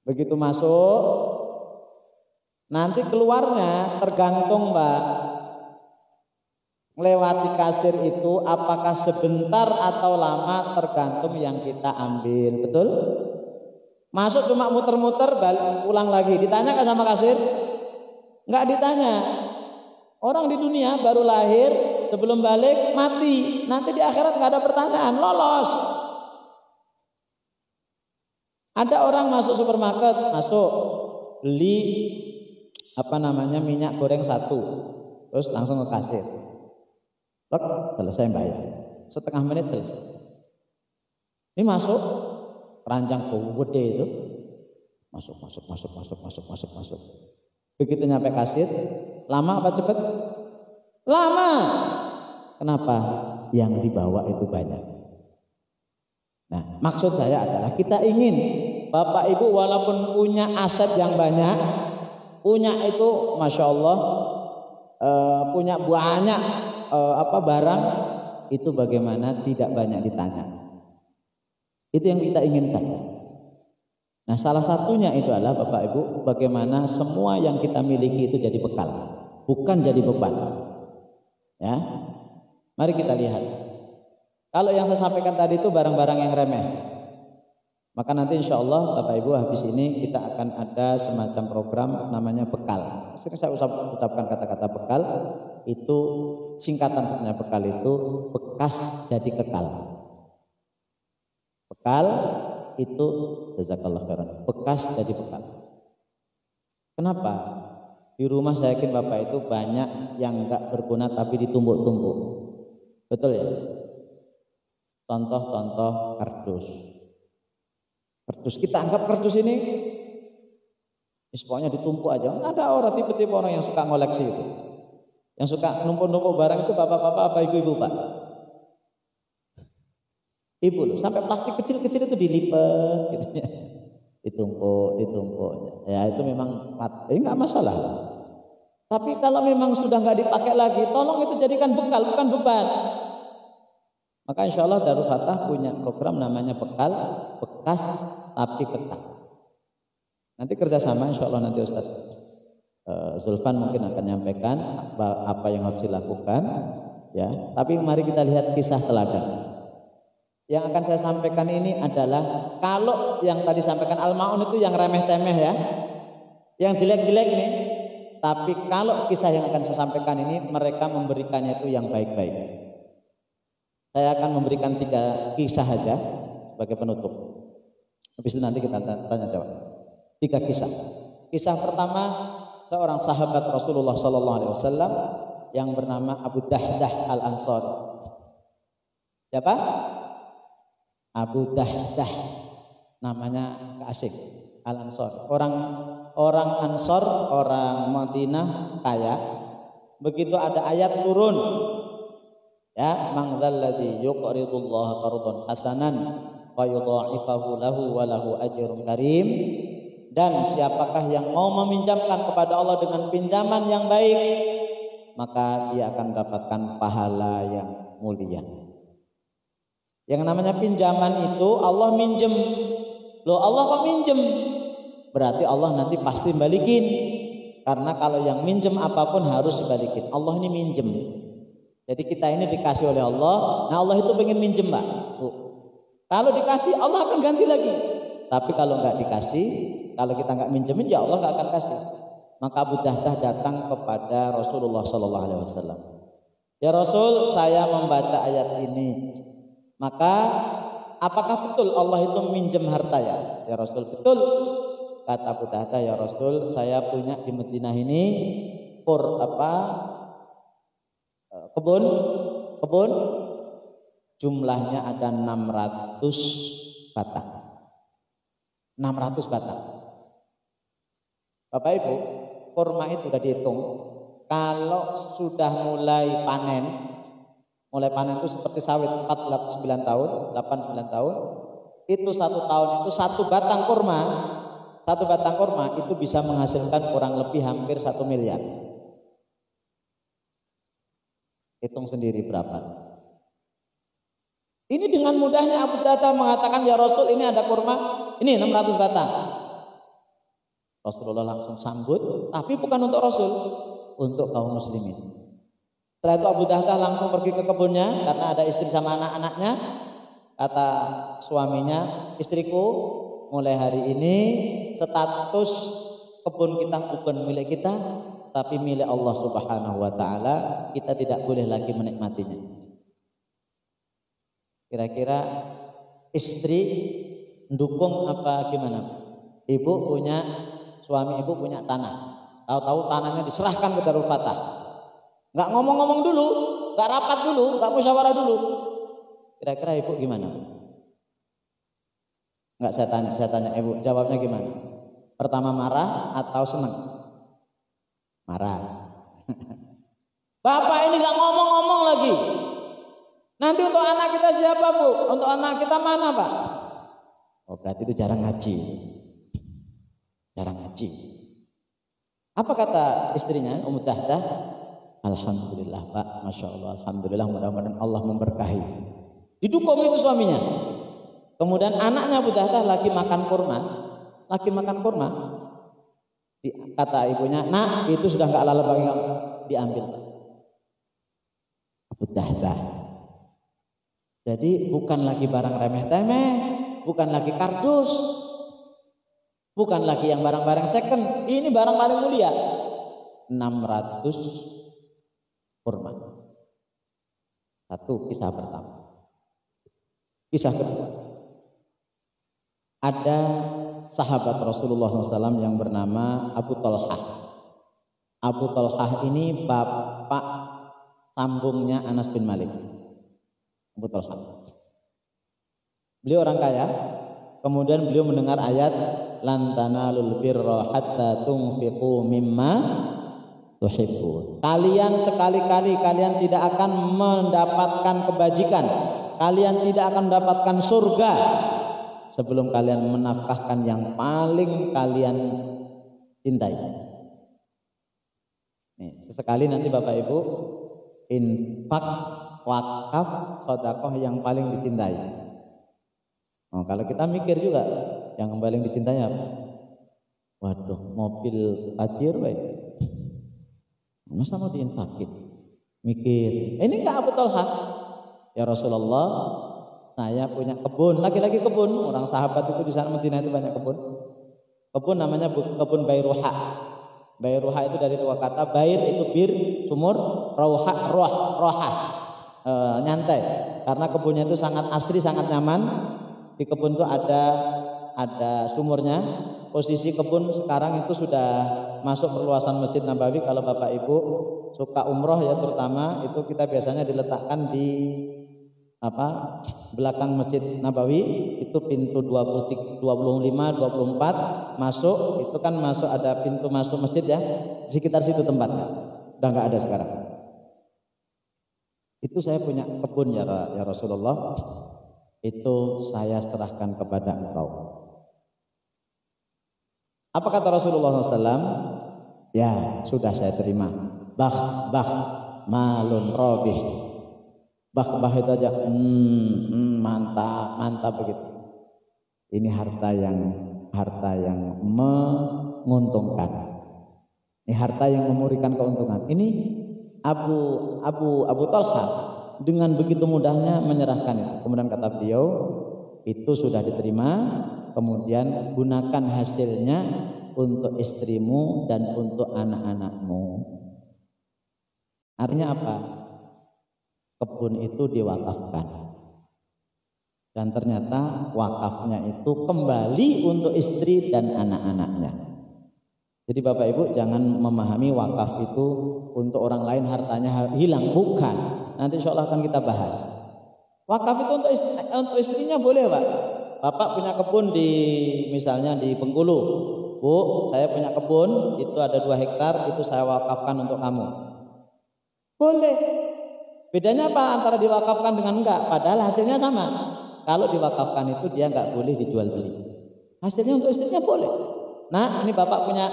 A: Begitu masuk, nanti keluarnya tergantung Mbak. Melewati kasir itu apakah sebentar atau lama tergantung yang kita ambil, betul? Masuk cuma muter-muter, balik pulang lagi. Ditanya nggak sama kasir? Nggak ditanya. Orang di dunia baru lahir, sebelum balik mati. Nanti di akhirat nggak ada pertanyaan, lolos. Ada orang masuk supermarket, masuk beli minyak goreng 1, terus langsung ke kasir. Selesai bayar, setengah menit selesai. Ini masuk keranjang gede itu, masuk. Begitu nyampe kasir, lama apa cepet? Lama. Kenapa? Yang dibawa itu banyak. Nah, maksud saya adalah kita ingin Bapak Ibu walaupun punya aset yang banyak, punya itu Masya Allah, punya banyak barang, itu bagaimana tidak banyak ditanya. Itu yang kita inginkan. Nah, salah satunya itu adalah Bapak Ibu, bagaimana semua yang kita miliki itu jadi bekal, bukan jadi beban. Ya, mari kita lihat. Kalau yang saya sampaikan tadi itu barang-barang yang remeh, maka nanti insya Allah Bapak Ibu habis ini kita akan ada semacam program namanya bekal. Sering saya ucapkan kata-kata bekal, itu singkatan sebenarnya bekal itu bekas jadi kekal. Bekal itu jazakallah khairan, bekas jadi bekal. Kenapa? Di rumah saya yakin Bapak itu banyak yang enggak berguna tapi ditumpuk-tumpuk. Betul ya? Contoh-contoh kardus. Kardus kita anggap kardus ini pokoknya ditumpuk aja. Ada orang tipe-tipe orang yang suka ngoleksi itu. Yang suka numpuk-numpuk barang itu bapak-bapak apa ibu-ibu Pak? Ibu loh, sampai plastik kecil-kecil itu dilipat gitu ya. Ditumpuk. Ya itu memang enggak masalah. Tapi kalau memang sudah enggak dipakai lagi, tolong itu jadikan bekal, bukan beban. Maka insya Allah Darul Fatah punya program namanya bekal, bekas tapi kekal. Nanti kerjasama insya Allah nanti Ustaz Zulfan mungkin akan menyampaikan apa yang harus dilakukan, ya. Tapi mari kita lihat kisah teladan. Yang akan saya sampaikan ini adalah kalau yang tadi sampaikan Al-Ma'un itu yang remeh-temeh ya, yang jelek-jelek nih. Tapi kalau kisah yang akan saya sampaikan ini mereka memberikannya itu yang baik-baik. Saya akan memberikan 3 kisah saja sebagai penutup. Habis itu nanti kita tanya jawab. 3 kisah. Kisah pertama seorang sahabat Rasulullah SAW yang bernama Abu Dahdah Al-Ansari. Siapa? Abu Dahdah, namanya asik, Al-Ansari. Orang Ansor, orang Madinah kaya. Begitu ada ayat turun, ya, man dzalladzi yuqridullaha qardan hasanan fa yudha'ifahu lahu wa lahu ajrun karim. Dan siapakah yang mau meminjamkan kepada Allah dengan pinjaman yang baik, maka dia akan mendapatkan pahala yang mulia. Yang namanya pinjaman itu Allah minjem. Loh, Allah kok minjem? Berarti Allah nanti pasti balikin. Karena kalau yang minjem apapun harus dibalikin. Allah ini minjem. Jadi kita ini dikasih oleh Allah. Nah, Allah itu pengen minjem, Pak. Kalau dikasih Allah akan ganti lagi. Tapi kalau nggak dikasih, kalau kita nggak minjemin, ya Allah nggak akan kasih. Maka Abu Dahdah datang kepada Rasulullah Sallallahu Alaihi Wasallam. Ya Rasul, saya membaca ayat ini. Maka apakah betul Allah itu minjem harta ya? Ya Rasul, betul. Kata Abu Dahdah, ya Rasul, saya punya di Madinah ini kebun jumlahnya ada 600 batang. 600 batang. Bapak Ibu, kurma itu sudah dihitung. Kalau sudah mulai panen itu seperti sawit 8-9 tahun, itu 1 tahun itu satu batang kurma itu bisa menghasilkan kurang lebih hampir 1 miliar. Hitung sendiri berapa. Ini dengan mudahnya Abu Dahdah mengatakan, ya Rasul, ini ada kurma, ini 600 batang. Rasulullah langsung sambut, tapi bukan untuk Rasul, untuk kaum muslimin. Setelah itu Abu Dahdah langsung pergi ke kebunnya karena ada istri sama anak-anaknya. Kata suaminya, istriku, mulai hari ini status kebun kita bukan milik kita, tapi milik Allah Subhanahu wa taala. Kita tidak boleh lagi menikmatinya. Kira-kira istri mendukung apa gimana? Suami ibu punya tanah. Tahu-tahu tanahnya diserahkan ke Darul Fatah. Nggak ngomong-ngomong dulu, nggak rapat dulu, nggak musyawarah dulu. Kira-kira ibu gimana? Nggak saya tanya ibu, jawabnya gimana? Pertama marah atau senang? Marah. Bapak ini nggak ngomong-ngomong lagi. Nanti untuk anak kita siapa, Bu? Untuk anak kita mana, Pak? Oh, berarti itu jarang ngaji. Apa kata istrinya, Ummu Dahdah? Alhamdulillah, Pak. Masya Allah, alhamdulillah, mudah-mudahan Allah memberkahi. Didukung itu suaminya. Kemudian anaknya Abu Dahdah lagi makan kurma. Kata ibunya, nak, itu sudah nggak halal bagi kamu, diambil. Abu Dahdah. Jadi bukan lagi barang remeh-temeh, bukan lagi kardus, bukan lagi yang barang-barang second. Ini barang paling mulia. 600 kurma. Satu kisah pertama. Kisah kedua. Ada sahabat Rasulullah SAW yang bernama Abu Talhah. Abu Talhah ini bapak sambungnya Anas bin Malik. Abu Talhah. Beliau orang kaya. Kemudian beliau mendengar ayat lan tanalul birra hatta tunfiqu mimma tuhibbun. Kalian sekali-kali kalian tidak akan mendapatkan kebajikan. Kalian tidak akan mendapatkan surga sebelum kalian menafkahkan yang paling kalian cintai. Nih, sesekali nanti Bapak Ibu infak, wakaf, sedekah yang paling dicintai. Oh, kalau kita mikir juga yang paling dicintai apa? Waduh, mobil Pajero masa mau diinfakin? Mikir. Ini enggak Abu Talhah. Ya Rasulullah, saya punya kebun, lagi-lagi kebun. Orang sahabat itu di sana Madinah itu banyak kebun. Kebun namanya kebun Bairuha. Bairuha itu dari dua kata, bair itu bir, sumur, roha, nyantai. Karena kebunnya itu sangat asri, sangat nyaman. Di kebun itu ada sumurnya. Posisi kebun sekarang itu sudah masuk perluasan Masjid Nabawi. Kalau Bapak Ibu suka umroh ya terutama, itu kita biasanya diletakkan di belakang Masjid Nabawi. Itu pintu 25, 24 masuk, itu kan masuk ada pintu masuk masjid ya. Di sekitar situ tempatnya. Udah nggak ada sekarang. Itu saya punya kebun ya Rasulullah. Itu saya serahkan kepada engkau. Apa kata Rasulullah SAW? Ya sudah saya terima. Bah malun robih. bah itu aja, mantap, mantap begitu. Ini harta yang menguntungkan. Ini harta yang memberikan keuntungan. Ini Abu Talha dengan begitu mudahnya menyerahkan itu. Kemudian kata beliau, itu sudah diterima, kemudian gunakan hasilnya untuk istrimu dan untuk anak-anakmu. Artinya apa? Kebun itu diwakafkan. Dan ternyata wakafnya itu kembali untuk istri dan anak-anaknya. Jadi Bapak Ibu jangan memahami wakaf itu untuk orang lain hartanya hilang, bukan. Nanti insya Allah akan kita bahas. Wakaf itu untuk istrinya boleh Pak. Bapak punya kebun misalnya di Bengkulu. Bu, saya punya kebun, itu ada 2 hektar, itu saya wakafkan untuk kamu. Boleh. Bedanya apa antara diwakafkan dengan enggak? Padahal hasilnya sama. Kalau diwakafkan itu dia enggak boleh dijual beli. Hasilnya untuk istrinya boleh. Nah, ini Bapak punya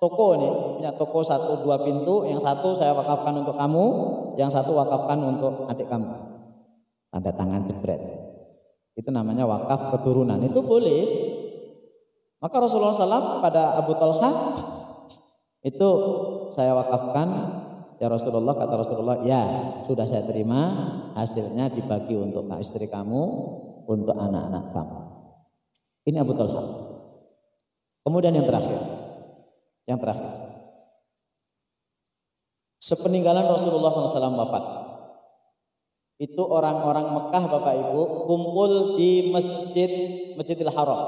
A: toko nih, punya toko 1-2 pintu, yang satu saya wakafkan untuk kamu, yang satu wakafkan untuk adik kamu. Tanda tangan jebret. Itu namanya wakaf keturunan. Itu boleh. Maka Rasulullah SAW pada Abu Talha itu saya wakafkan, ya Rasulullah, kata Rasulullah, ya sudah saya terima, hasilnya dibagi untuk istri kamu, untuk anak-anak kamu. Ini Abu Talha. Kemudian yang terakhir, sepeninggalan Rasulullah SAW wafat, itu orang-orang Mekah Bapak Ibu kumpul di Masjidil Haram,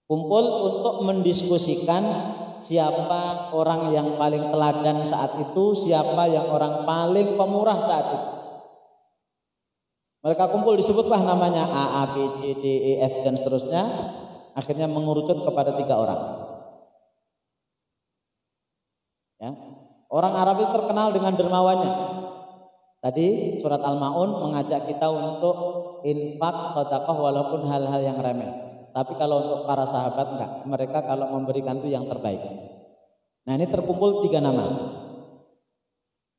A: kumpul untuk mendiskusikan siapa orang yang paling teladan saat itu, siapa yang orang paling pemurah saat itu. Mereka kumpul, disebutlah namanya A, B, C, D, E, F dan seterusnya. Akhirnya mengerucut kepada 3 orang. Ya. Orang Arab itu terkenal dengan dermawannya. Tadi surat Al-Maun mengajak kita untuk infak, sedekah walaupun hal-hal yang remeh. Tapi kalau untuk para sahabat enggak. Mereka kalau memberikan itu yang terbaik. Nah, ini terkumpul 3 nama.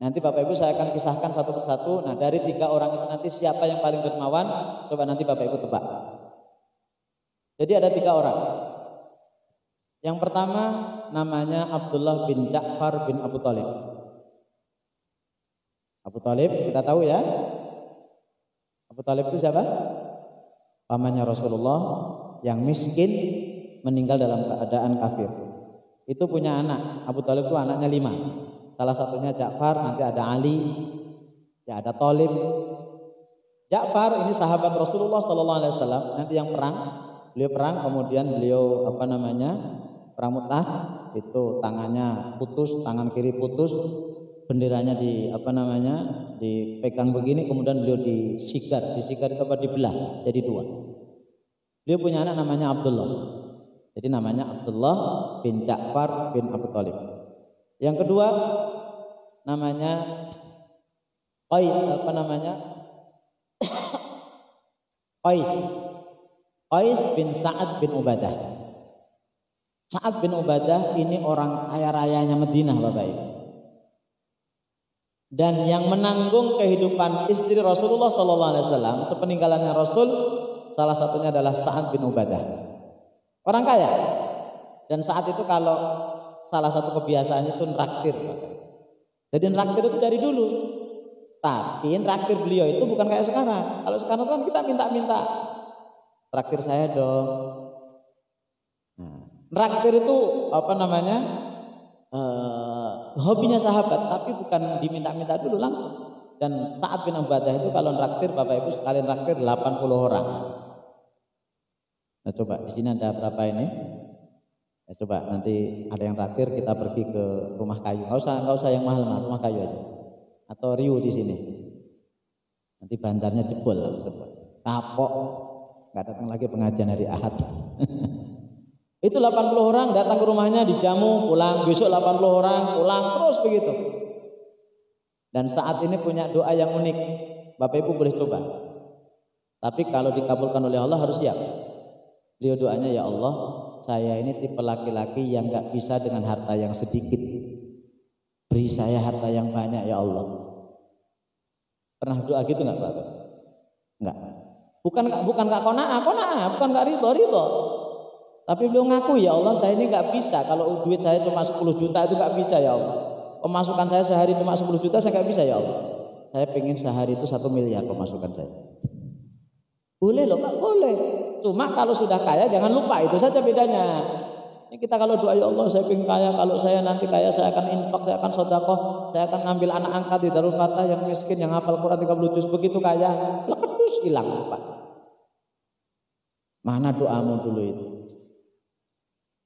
A: Nanti Bapak Ibu saya akan kisahkan satu persatu. Nah, dari 3 orang itu nanti siapa yang paling dermawan? Coba nanti Bapak Ibu tebak. Jadi ada 3 orang. Yang pertama namanya Abdullah bin Ja'far bin Abu Thalib. Abu Thalib kita tahu ya. Abu Thalib itu siapa? Pamannya Rasulullah yang miskin, meninggal dalam keadaan kafir. Itu punya anak. Abu Thalib itu anaknya 5. Salah satunya Ja'far, nanti ada Ali, ya ada Thalib. Ja'far ini sahabat Rasulullah SAW, nanti yang perang. Beliau perang, kemudian beliau perang Mu'tah, itu tangannya putus, tangan kiri putus, benderanya dipegang begini, kemudian beliau disigar itu dibelah jadi 2. Beliau punya anak namanya Abdullah. Jadi namanya Abdullah bin Ja'far bin Abu Thalib. Yang kedua namanya Qais bin Sa'ad bin Ubadah. Sa'ad bin Ubadah ini orang kaya rayanya Madinah Bapak Ibu. Dan yang menanggung kehidupan istri Rasulullah SAW sepeninggalannya Rasul, salah satunya adalah Sa'ad bin Ubadah. Orang kaya. Dan saat itu kalau salah satu kebiasaannya itu nraktir. Jadi nraktir itu dari dulu. Tapi nraktir beliau itu bukan kayak sekarang. Kalau sekarang kan kita minta-minta. Traktir saya dong. Traktir itu hobinya sahabat, tapi bukan diminta-minta dulu langsung. Dan Sa'ad bin Ubadah itu kalau traktir Bapak Ibu sekalian traktir 80 orang. Nah coba di sini ada berapa ini? Ya, coba nanti ada yang traktir kita pergi ke rumah kayu. Enggak usah yang mahal, rumah kayu aja. Atau riu di sini. Nanti bandarnya jebol kapok. Nggak datang lagi pengajian hari Ahad. Itu 80 orang datang ke rumahnya, dijamu, pulang, besok 80 orang, pulang, terus begitu. Dan saat ini punya doa yang unik. Bapak Ibu boleh coba. Tapi kalau dikabulkan oleh Allah harus siap. Beliau doanya, ya Allah, saya ini tipe laki-laki yang nggak bisa dengan harta yang sedikit. Beri saya harta yang banyak ya Allah. Pernah doa gitu nggak Pak? Enggak. Bukan nggak kona'ah, bukan nggak ridho. Tapi beliau ngaku, ya Allah saya ini nggak bisa, kalau duit saya cuma 10 juta itu nggak bisa ya Allah. Pemasukan saya sehari cuma 10 juta saya nggak bisa ya Allah. Saya pengen sehari itu 1 miliar pemasukan saya. Boleh loh Pak, boleh. Cuma kalau sudah kaya jangan lupa, itu saja bedanya. Ini kita kalau doa ya Allah saya pengen kaya, kalau saya nanti kaya saya akan infak, saya akan sedekah, saya akan ngambil anak angkat di Darul Fatah yang miskin, yang hafal Quran 30 juz, begitu kaya, lekedus hilang Pak. Mana doamu dulu itu?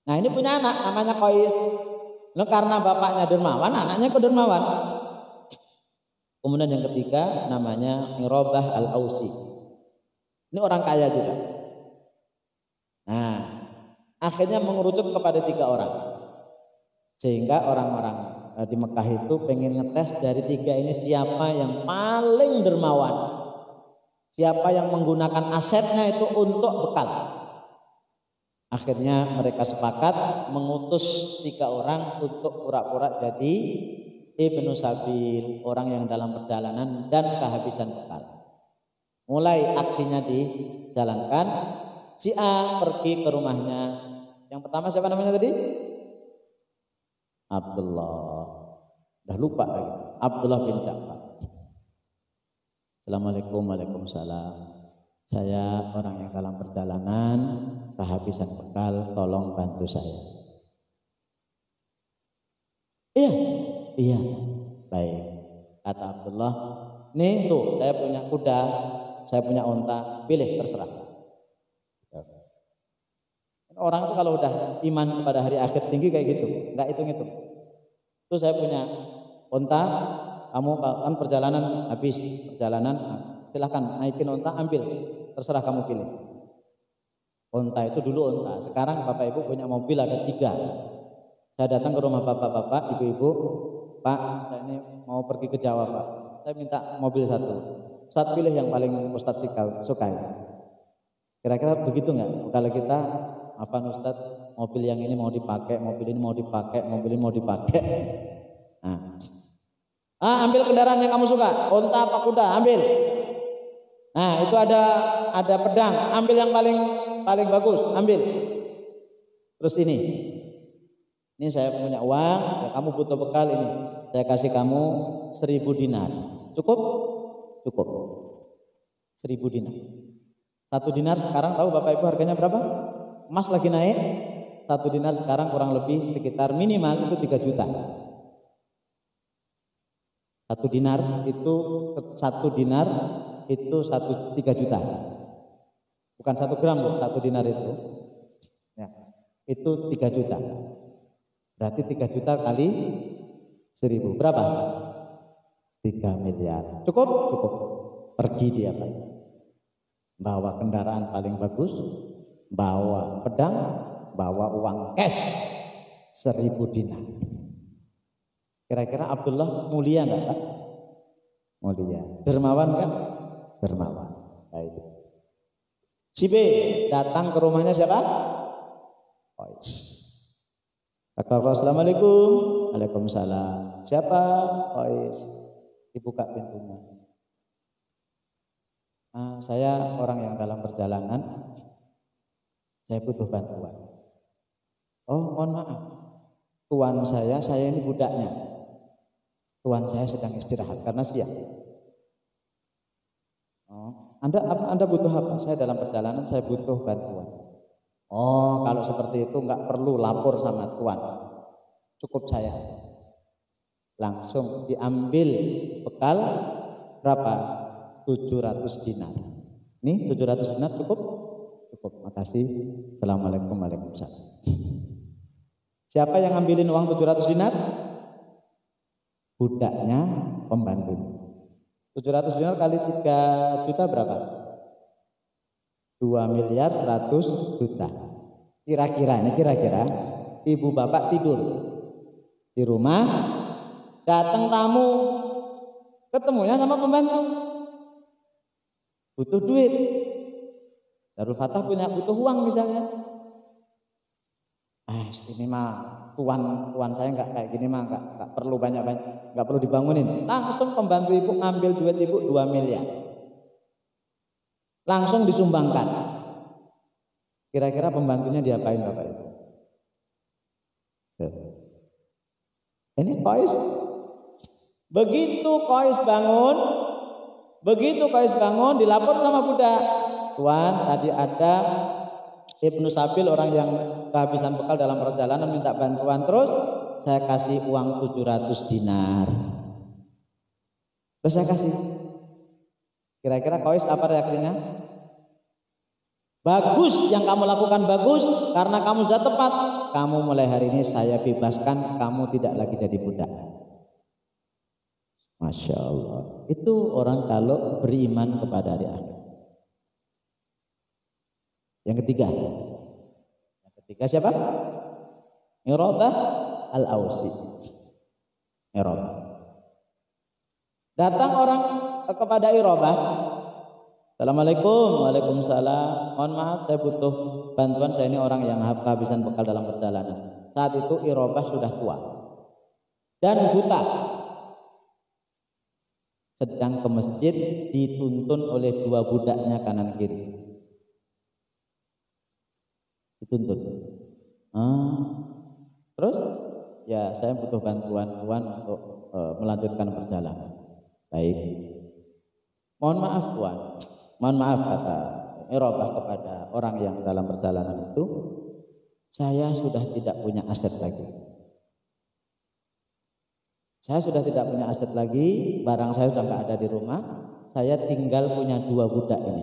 A: Nah ini punya anak namanya Qais. Loh, karena bapaknya dermawan, anaknya kok dermawan. Kemudian yang ketiga namanya Mirabah Al-Ausi. Ini orang kaya juga. Nah, akhirnya mengerucut kepada 3 orang. Sehingga orang-orang di Mekah itu pengen ngetes dari 3 ini siapa yang paling dermawan. Siapa yang menggunakan asetnya itu untuk bekal. Akhirnya mereka sepakat mengutus 3 orang untuk pura-pura jadi Ibnu Sabil, orang yang dalam perjalanan dan kehabisan bekal. Mulai aksinya dijalankan, si A pergi ke rumahnya. Yang pertama siapa namanya tadi? Abdullah. Udah lupa lagi. Abdullah bin Ja'far. Assalamualaikum, waalaikumsalam. Saya orang yang dalam perjalanan kehabisan bekal, tolong bantu saya. Iya, baik. Kata Abdullah, nih tuh saya punya kuda, saya punya unta, pilih terserah. Orang itu kalau udah iman kepada hari akhir tinggi kayak gitu, nggak hitung-hitung. Tuh saya punya unta, kamu kan perjalanan habis perjalanan, silahkan naikin unta, ambil, terserah kamu pilih. Unta itu dulu unta, sekarang bapak ibu punya mobil ada 3. Saya datang ke rumah bapak-bapak, ibu-ibu, Pak, saya ini mau pergi ke Jawa Pak, saya minta mobil 1. Ustadz pilih yang paling Ustadz sukai. Kira-kira begitu nggak? Kalau kita, apa Ustadz, mobil yang ini mau dipakai, mobil ini mau dipakai, mobil ini mau dipakai. Nah, ambil kendaraan yang kamu suka, unta apa kuda, ambil. Nah itu ada pedang, ambil yang paling bagus, ambil. Terus ini saya punya uang, ya kamu butuh bekal ini, saya kasih kamu 1000 dinar. Cukup? Cukup. 1000 dinar. 1 dinar sekarang tahu Bapak Ibu harganya berapa? Emas lagi naik. 1 dinar sekarang kurang lebih sekitar minimal itu 3 juta. 1 dinar itu 3 juta. Bukan 1 gram loh, 1 dinar itu. Ya, itu 3 juta. Berarti 3 juta kali 1000 berapa? 3 miliar. Cukup? Cukup. Pergi dia Pak. Bawa kendaraan paling bagus, bawa pedang, bawa uang cash 1000 dinar. Kira-kira Abdullah mulia enggak Pak? Mulia. Dermawan kan? Dermawan. Baik. Si B datang ke rumahnya siapa? Qais. Assalamualaikum. Waalaikumsalam. Siapa? Qais. Dibuka pintunya. Saya orang yang dalam perjalanan. Saya butuh bantuan. Oh, mohon maaf. Tuan saya ini budaknya. Tuan saya sedang istirahat karena siang. Oh, Anda butuh apa? Saya dalam perjalanan, saya butuh bantuan. Oh, kalau seperti itu nggak perlu lapor sama tuan, cukup saya. Langsung diambil bekal berapa? 700 dinar. Nih 700 dinar cukup? Cukup. Makasih. Assalamualaikum, waalaikumsalam. Siapa yang ngambilin uang 700 dinar? Budaknya pembantu. 700 dinar kali 3 juta berapa? 2 miliar 100 juta. Kira-kira ibu bapak tidur di rumah, datang tamu, ketemunya sama pembantu, butuh duit. Darul Fatah butuh uang misalnya. Ini mah tuan saya nggak kayak gini mah, nggak perlu banyak-banyak, nggak perlu dibangunin. Langsung pembantu ibu ngambil duit ibu 2 miliar, langsung disumbangkan. Kira-kira pembantunya diapain bapak ibu? Ini Qais. Begitu Qais bangun, dilapor sama budak. Tuan, tadi ada Ibnu Sabil, orang yang kehabisan bekal dalam perjalanan, minta bantuan, terus saya kasih uang 700 dinar. Terus saya kasih. Kira-kira Qais apa reaksinya? Bagus, yang kamu lakukan bagus, karena kamu sudah tepat. Kamu mulai hari ini saya bebaskan, kamu tidak lagi jadi budak. Masya Allah. Itu orang kalau beriman kepada hari akhir. Yang ketiga siapa? Irabah al-Ausi. Irabah. Datang orang kepada Irabah. Assalamualaikum. Waalaikumsalam. Mohon maaf, saya butuh bantuan, saya ini orang yang kehabisan bekal dalam perjalanan. Saat itu Irabah sudah tua dan buta, sedang ke masjid dituntun oleh 2 budaknya kanan kiri. Dituntun. Terus ya saya butuh bantuan Tuan untuk melanjutkan perjalanan. Baik. Mohon maaf Tuan. Mohon maaf, kata Irabah kepada orang yang dalam perjalanan itu, saya sudah tidak punya aset lagi. Saya sudah tidak punya aset lagi, barang saya sudah nggak ada di rumah, saya tinggal punya 2 budak ini.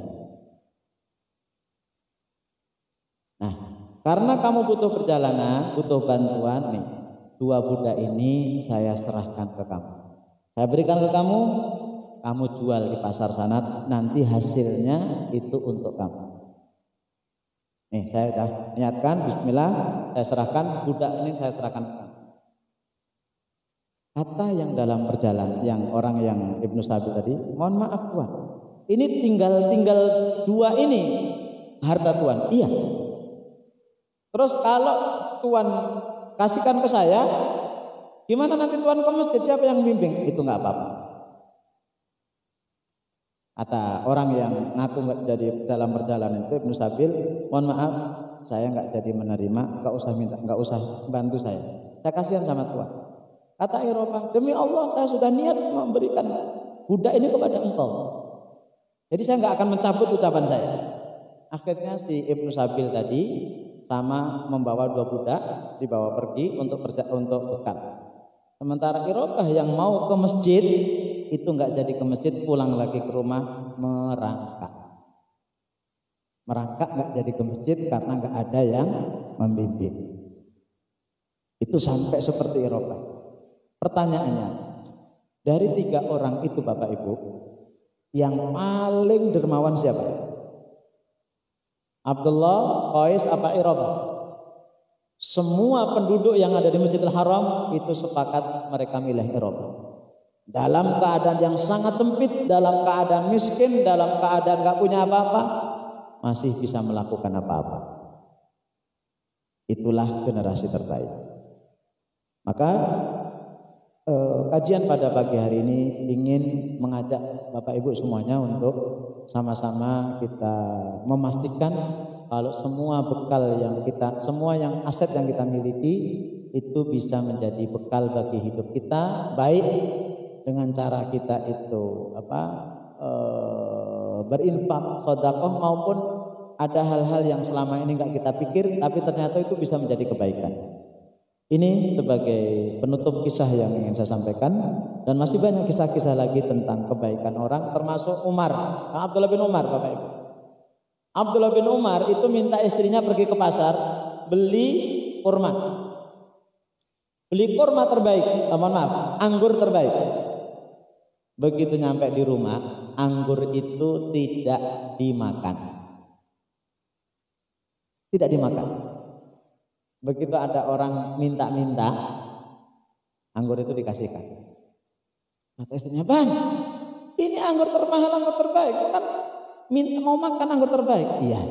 A: Nah, karena kamu butuh perjalanan, butuh bantuan nih, 2 budak ini saya serahkan ke kamu. Saya berikan ke kamu, kamu jual di pasar sana, nanti hasilnya itu untuk kamu. Nih, saya sudah niatkan, bismillah, saya serahkan budak ini, saya serahkan ke kamu. Kata yang dalam perjalanan, yang orang yang Ibnu Sabil tadi, mohon maaf Tuan, ini tinggal 2 ini harta Tuan. Iya. Terus kalau Tuan kasihkan ke saya, gimana nanti Tuan ke masjid, siapa yang bimbing? Itu nggak apa-apa. Kata orang yang ngaku nggak jadi dalam perjalanan itu, Ibnu Sabil, mohon maaf, saya nggak jadi menerima, nggak usah bantu saya kasihan sama Tuan. Kata Irabah, demi Allah saya sudah niat memberikan budak ini kepada engkau, jadi saya nggak akan mencabut ucapan saya. Akhirnya si Ibnu Sabil tadi sama membawa 2 budak, dibawa pergi untuk bekal. Sementara Irabah yang mau ke masjid itu nggak jadi ke masjid, pulang lagi ke rumah merangkak nggak jadi ke masjid karena nggak ada yang membimbing. Itu sampai seperti Irabah. Pertanyaannya, dari 3 orang itu Bapak Ibu, yang paling dermawan siapa? Abdullah, Qais, apa Irabah? Semua penduduk yang ada di Masjidil Haram itu sepakat mereka milih Irabah. Dalam keadaan yang sangat sempit, dalam keadaan miskin, dalam keadaan gak punya apa-apa, masih bisa melakukan apa-apa. Itulah generasi terbaik. Maka kajian pada pagi hari ini ingin mengajak Bapak Ibu semuanya untuk sama-sama kita memastikan kalau semua bekal yang kita, semua yang aset yang kita miliki itu bisa menjadi bekal bagi hidup kita, baik dengan cara kita itu berinfak, sedekah, maupun ada hal-hal yang selama ini nggak kita pikir tapi ternyata itu bisa menjadi kebaikan. Ini sebagai penutup kisah yang ingin saya sampaikan, dan masih banyak kisah-kisah lagi tentang kebaikan orang, termasuk Abdullah bin Umar, Bapak Ibu. Abdullah bin Umar itu minta istrinya pergi ke pasar beli kurma. Beli kurma terbaik, anggur terbaik. Begitu nyampe di rumah, anggur itu tidak dimakan. Tidak dimakan. Begitu ada orang minta-minta, anggur itu dikasihkan. Kata istrinya, "Bang, ini anggur termahal, anggur terbaik. Kan mau makan anggur terbaik." "Iya,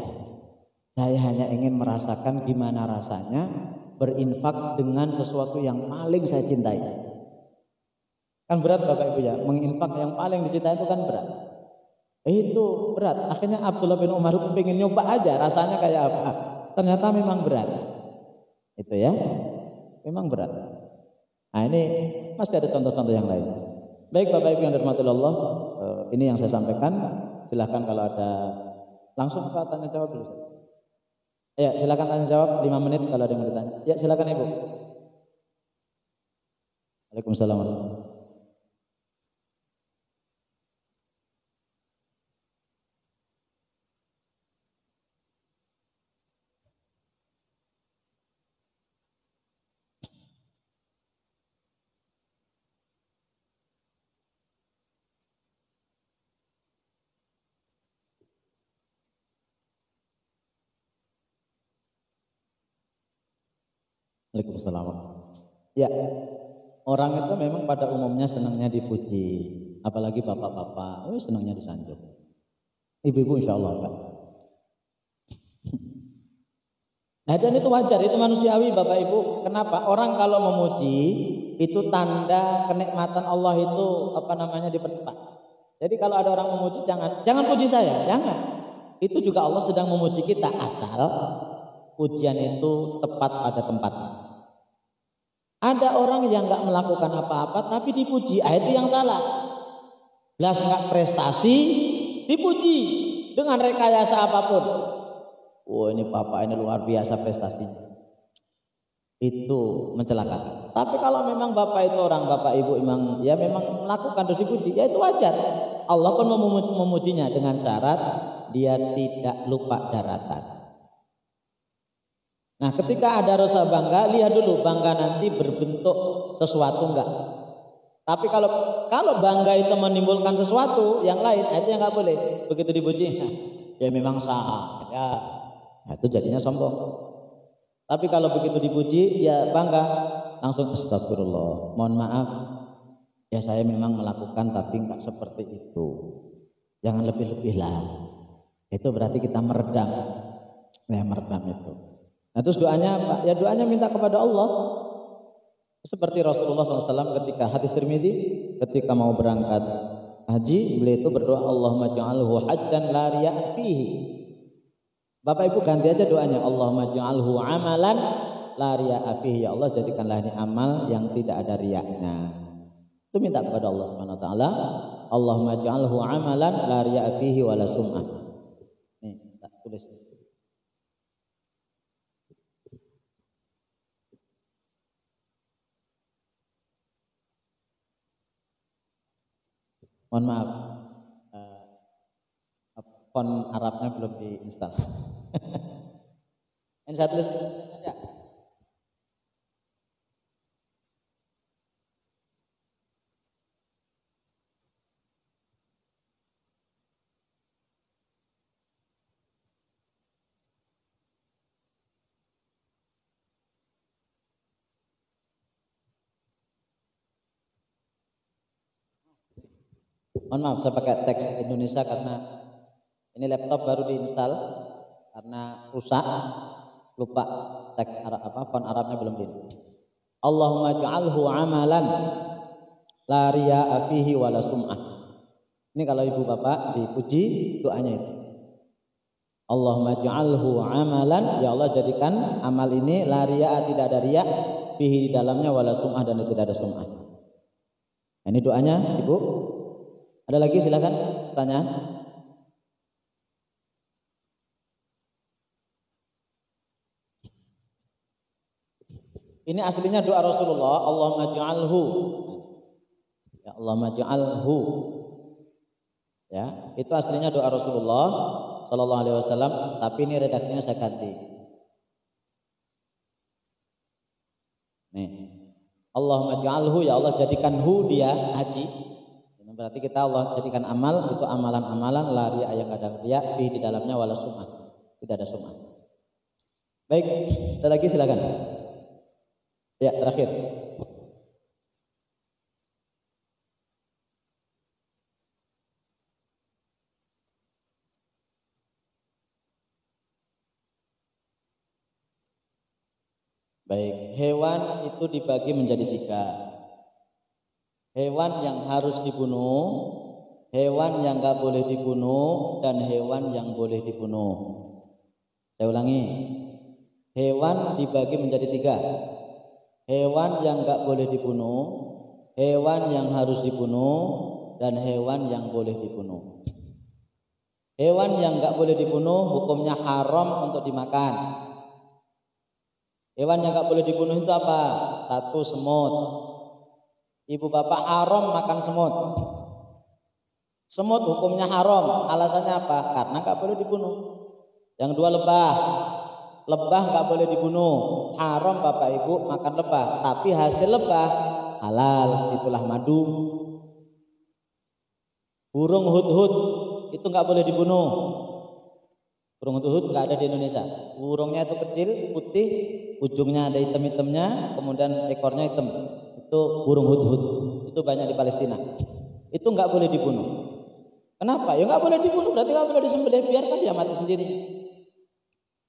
A: saya hanya ingin merasakan gimana rasanya berinfak dengan sesuatu yang paling saya cintai. Kan berat Bapak Ibu ya, menginfak yang paling dicintai itu kan berat. Itu berat. Akhirnya Abdullah bin Umar itu pengen nyoba aja rasanya kayak apa. Ternyata memang berat. Itu ya, memang berat. Nah ini masih ada contoh-contoh yang lain. Baik Bapak Ibu yang dirahmati Allah, ini yang saya sampaikan. Silahkan kalau ada langsung ke tanya jawab dulu. Ya silakan tanya jawab 5 menit kalau ada yang mau ditanya. Ya silakan Ibu. Waalaikumsalam. Waalaikumsalam. Ya, orang itu memang pada umumnya senangnya dipuji, apalagi bapak-bapak, senangnya disanjung. Ibu-ibu insya Allah enggak. Nah dan itu wajar, itu manusiawi Bapak Ibu. Kenapa? Orang kalau memuji itu tanda kenikmatan Allah itu dipercepat. Jadi kalau ada orang memuji jangan puji saya, jangan. Itu juga Allah sedang memuji kita asal pujian itu tepat pada tempatnya. Ada orang yang nggak melakukan apa-apa tapi dipuji, itu yang salah. Belas nggak prestasi dipuji dengan rekayasa apapun. Ini bapak ini luar biasa prestasinya. Itu mencelakakan. Tapi kalau memang bapak itu orang bapak ibu memang melakukan terus dipuji, ya itu wajar. Allah pun memujinya dengan syarat dia tidak lupa daratan. Nah ketika ada rasa bangga, lihat dulu bangga nanti berbentuk sesuatu enggak. Tapi kalau bangga itu menimbulkan sesuatu yang lain, itu yang enggak boleh. Begitu dipuji, ya memang sah, ya itu jadinya sombong. Tapi kalau begitu dipuji, ya bangga, langsung astagfirullah, mohon maaf, ya saya memang melakukan tapi enggak seperti itu. Jangan lebih-lebih lah. Itu berarti kita meredam, ya meredam itu. Nah terus doanya apa? Ya doanya minta kepada Allah. Seperti Rasulullah SAW ketika hadis Tirmidzi, ketika mau berangkat haji, beliau itu berdoa Allahumma ja'alhu hajjan la riya' fihi. Bapak Ibu ganti aja doanya, Allahumma ja'alhu amalan la riya' fihi. Ya Allah jadikanlah ini amal yang tidak ada riyaknya. Itu minta kepada Allah Subhanahu wa taala, Allahumma ja'alhu amalan la riya' fihi wa la sum'ah. Nih, tak tulis. Mohon maaf, font Arabnya belum diinstal. Ini saya tulis aja. Mohon maaf saya pakai teks Indonesia karena ini laptop baru diinstal karena rusak, lupa teks font Arabnya belum di. Allahumma ja'alhu amalan la riya'a fihi wa la sum'ah. Ini kalau ibu bapak dipuji doanya itu. Allahumma ja'alhu amalan, ya Allah jadikan amal ini la riya'a, tidak ada riya, fihi di dalamnya wa la sum'ah, dan tidak ada sum'ah. Ini doanya ibu. Ada lagi silakan tanya. Ini aslinya doa Rasulullah, Allahumma ja'alhu. Ya Allahumma ja'alhu. Ya, itu aslinya doa Rasulullah sallallahu alaihi wasallam, tapi ini redaksinya saya ganti. Nih. Allahumma ja'alhu, ya Allah jadikan hu dia haji. Berarti kita Allah jadikan amal itu amalan-amalan la riya yang ada riya fi di dalamnya wala sum'ah. Tidak ada sum'ah. Baik, ada lagi silakan. Ya, terakhir. Baik, hewan itu dibagi menjadi 3. Hewan yang harus dibunuh, hewan yang nggak boleh dibunuh, dan hewan yang boleh dibunuh. Saya ulangi, hewan dibagi menjadi 3. Hewan yang nggak boleh dibunuh, hewan yang harus dibunuh, dan hewan yang boleh dibunuh. Hewan yang nggak boleh dibunuh hukumnya haram untuk dimakan. Hewan yang nggak boleh dibunuh itu apa? 1, semut. Ibu bapak haram makan semut. Semut hukumnya haram. Alasannya apa? Karena nggak boleh dibunuh. Yang 2, lebah. Lebah nggak boleh dibunuh. Haram bapak ibu makan lebah. Tapi hasil lebah halal. Itulah madu. Burung hudhud itu nggak boleh dibunuh. Burung hudhud nggak ada di Indonesia. Burungnya itu kecil, putih, ujungnya ada hitam-hitamnya, kemudian ekornya hitam. Itu burung hudhud. Itu banyak di Palestina. Itu nggak boleh dibunuh. Kenapa? Ya nggak boleh dibunuh, berarti nggak boleh disembelih, biarkan dia mati sendiri.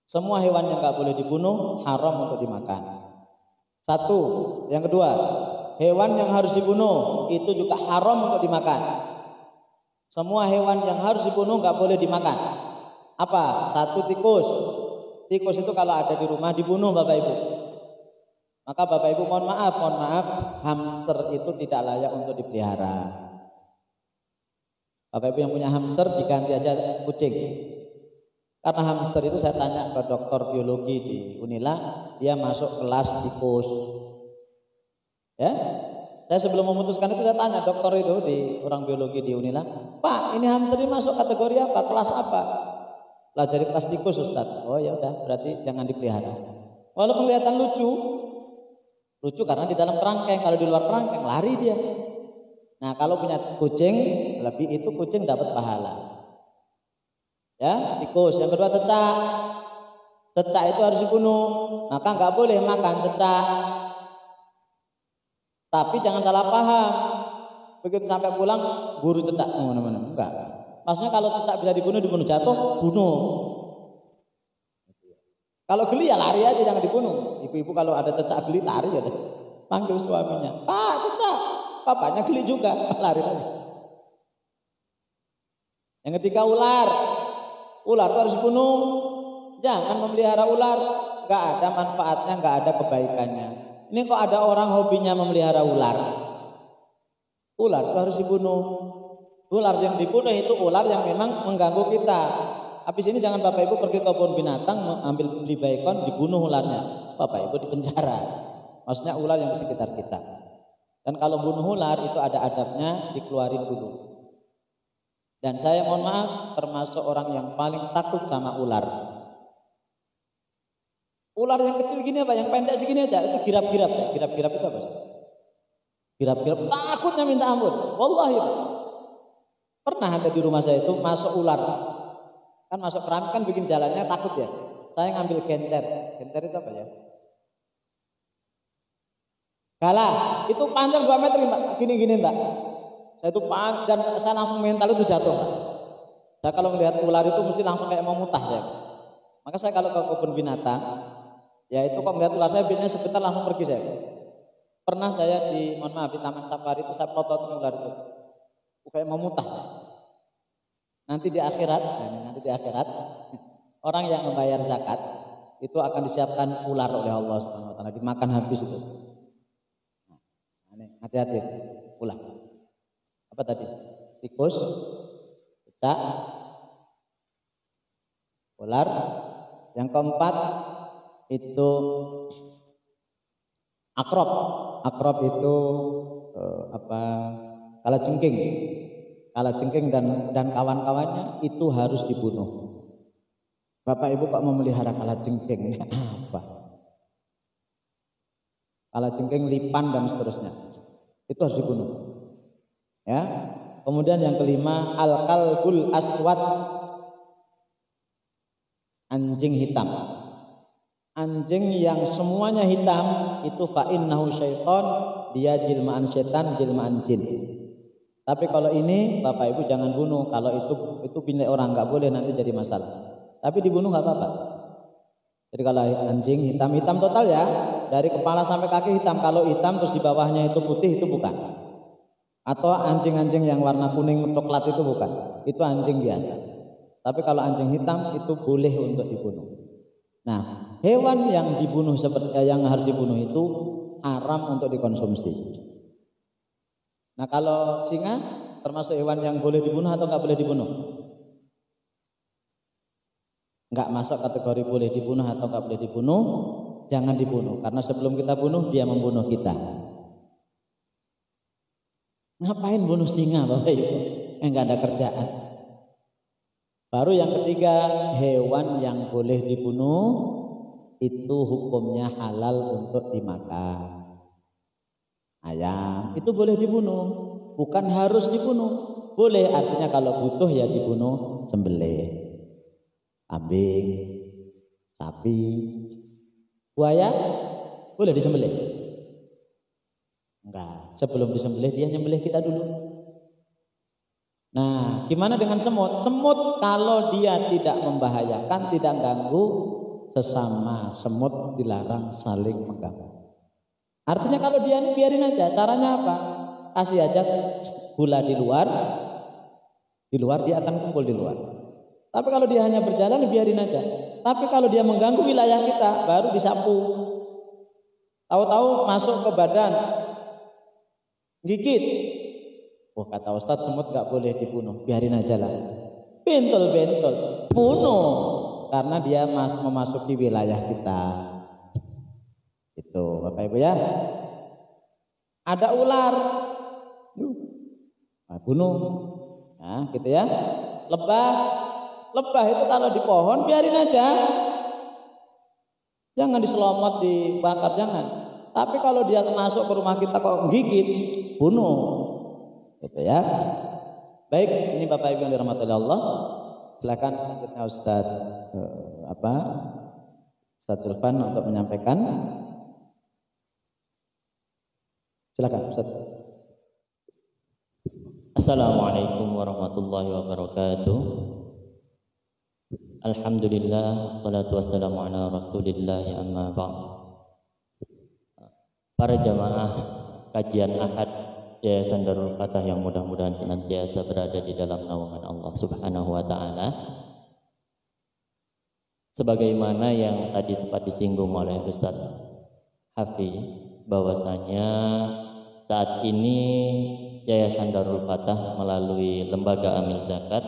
A: Semua hewan yang nggak boleh dibunuh haram untuk dimakan. 1. Yang kedua, hewan yang harus dibunuh itu juga haram untuk dimakan. Semua hewan yang harus dibunuh nggak boleh dimakan. Apa? 1, tikus. Tikus itu kalau ada di rumah dibunuh bapak ibu. Maka bapak ibu mohon maaf, hamster itu tidak layak untuk dipelihara. Bapak ibu yang punya hamster diganti aja kucing. Karena hamster itu saya tanya ke dokter biologi di Unila, dia masuk kelas tikus. Ya, saya sebelum memutuskan itu saya tanya dokter itu di orang biologi di Unila, Pak, ini hamster ini masuk kategori apa? Kelas apa? Pelajari kelas tikus Ustaz. Oh ya udah, berarti jangan dipelihara. Walaupun kelihatan lucu karena di dalam kerangkeng, kalau di luar kerangkeng lari dia. Nah kalau punya kucing lebih, itu kucing dapat pahala. Ya, tikus. Yang kedua cecak. Cecak itu harus dibunuh. Maka nggak boleh makan cecak. Tapi jangan salah paham. Begitu sampai pulang guru cecak mana-mana. Enggak. Maksudnya kalau cecak bisa dibunuh jatuh, bunuh. Kalau geli ya lari aja, jangan dibunuh. Ibu-ibu kalau ada cecak geli lari ya deh. Panggil suaminya, Pak cecak. Bapaknya geli juga, lari lagi. Yang ketiga ular. Ular itu harus dibunuh. Jangan memelihara ular. Gak ada manfaatnya, gak ada kebaikannya. Ini kok ada orang hobinya memelihara ular. Ular itu harus dibunuh. Ular yang dibunuh itu ular yang memang mengganggu kita. Habis ini jangan bapak ibu pergi ke kebun binatang ambil beli baikon dibunuh ularnya. Bapak ibu di penjara. Maksudnya ular yang di sekitar kita. Dan kalau bunuh ular itu ada adabnya, dikeluarin dulu. Dan saya mohon maaf termasuk orang yang paling takut sama ular. Ular yang kecil gini apa? Yang pendek segini aja itu girap-girap ya. Girap-girap itu apa? Girap-girap takutnya minta ampun. Wallahi Pak. Pernah ada di rumah saya itu masuk ular. Kan masuk keramik kan bikin jalannya takut ya. Saya ngambil genter. Genter itu apa ya? Galah. Itu panjang 2 meter Mbak. Gini-gini Mbak. Saya itu dan saya langsung mental itu jatuh Mbak. Saya kalau melihat ular itu mesti langsung kayak mau mutah ya. Maka saya kalau ke kebun binatang, ya itu kok melihat ular saya biasanya sebentar langsung pergi saya. Pernah saya di Taman Safari itu saya foto ular itu. Kayak mau mutah. Nanti di akhirat orang yang membayar zakat itu akan disiapkan ular oleh Allah Subhanahu wa taala, dimakan habis itu. Nah, hati-hati ular. Apa tadi? Tikus, cecak, ular. Yang keempat itu akrab. Akrab itu kalajengking. Kalajengking dan kawan-kawannya itu harus dibunuh. Bapak Ibu kok memelihara kalajengking? Apa? Kalajengking, lipan dan seterusnya. Itu harus dibunuh. Ya. Kemudian yang kelima al-kalbul aswad. Anjing hitam. Anjing yang semuanya hitam itu fa innahu syaiton, dia jilmaan setan, jilmaan jin. Tapi kalau ini Bapak Ibu jangan bunuh. Kalau itu milik orang, nggak boleh, nanti jadi masalah. Tapi dibunuh nggak apa-apa. Jadi kalau anjing hitam total ya, dari kepala sampai kaki hitam. Kalau hitam terus di bawahnya itu putih, itu bukan. Atau anjing-anjing yang warna kuning coklat itu bukan. Itu anjing biasa. Tapi kalau anjing hitam itu boleh untuk dibunuh. Nah, hewan yang dibunuh yang harus dibunuh itu haram untuk dikonsumsi. Nah, kalau singa termasuk hewan yang boleh dibunuh atau nggak boleh dibunuh? Nggak masuk kategori boleh dibunuh atau nggak boleh dibunuh. Jangan dibunuh, karena sebelum kita bunuh dia membunuh kita. Ngapain bunuh singa Bapak Ibu? Nggak ada kerjaan. Baru yang ketiga, hewan yang boleh dibunuh itu hukumnya halal untuk dimakan. Ayam itu boleh dibunuh, bukan harus dibunuh. Boleh, artinya kalau butuh ya dibunuh, sembelih. Kambing, sapi, buaya boleh disembelih? Enggak, sebelum disembelih dia nyembelih kita dulu. Nah, gimana dengan semut? Semut kalau dia tidak membahayakan, tidak ganggu, sesama semut dilarang saling mengganggu. Artinya kalau dia biarin aja, caranya apa? Kasih aja gula di luar dia akan kumpul di luar. Tapi kalau dia hanya berjalan, biarin aja. Tapi kalau dia mengganggu wilayah kita, baru disapu. Tahu-tahu masuk ke badan, gigit. Oh, kata Ustadz, semut gak boleh dibunuh, biarin aja lah. Bentol-bentol, bunuh. Karena dia memasuki wilayah kita. Itu Bapak Ibu ya. Ada ular, bunuh. Nah gitu ya. Lebah itu kalau di pohon biarin aja. Jangan diselomot, dibakar, jangan. Tapi kalau dia masuk ke rumah kita kok gigit, bunuh. Gitu ya. Baik, ini Bapak Ibu yang dirahmati Allah. Silakan selanjutnya Ustadz Zulfan untuk menyampaikan. Silakan Ustadz.
B: Assalamualaikum warahmatullahi wabarakatuh. Alhamdulillah, wassalatu wassalamu ala rasulillah, amma ba'd. Para jamaah kajian Ahad Yayasan Darul Fatah yang mudah-mudahan senantiasa berada di dalam naungan Allah Subhanahu wa taala. Sebagaimana yang tadi sempat disinggung oleh Ustaz Hafi, bahwasanya saat ini Yayasan Darul Fatah melalui Lembaga Amil Zakat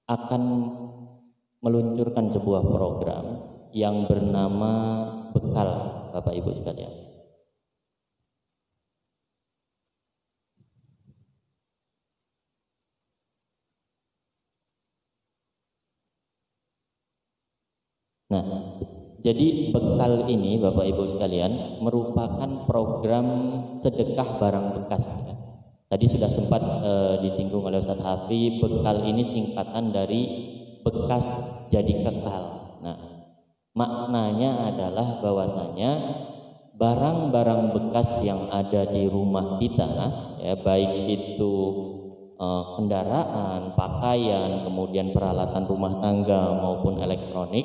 B: akan meluncurkan sebuah program yang bernama Bekal, Bapak Ibu sekalian. Nah, jadi bekal ini Bapak Ibu sekalian merupakan program sedekah barang bekas. Tadi sudah sempat disinggung oleh Ustadz Hafi, bekal ini singkatan dari bekas jadi kekal. Nah, maknanya adalah bahwasanya barang-barang bekas yang ada di rumah kita, ya, baik itu kendaraan, pakaian, kemudian peralatan rumah tangga maupun elektronik,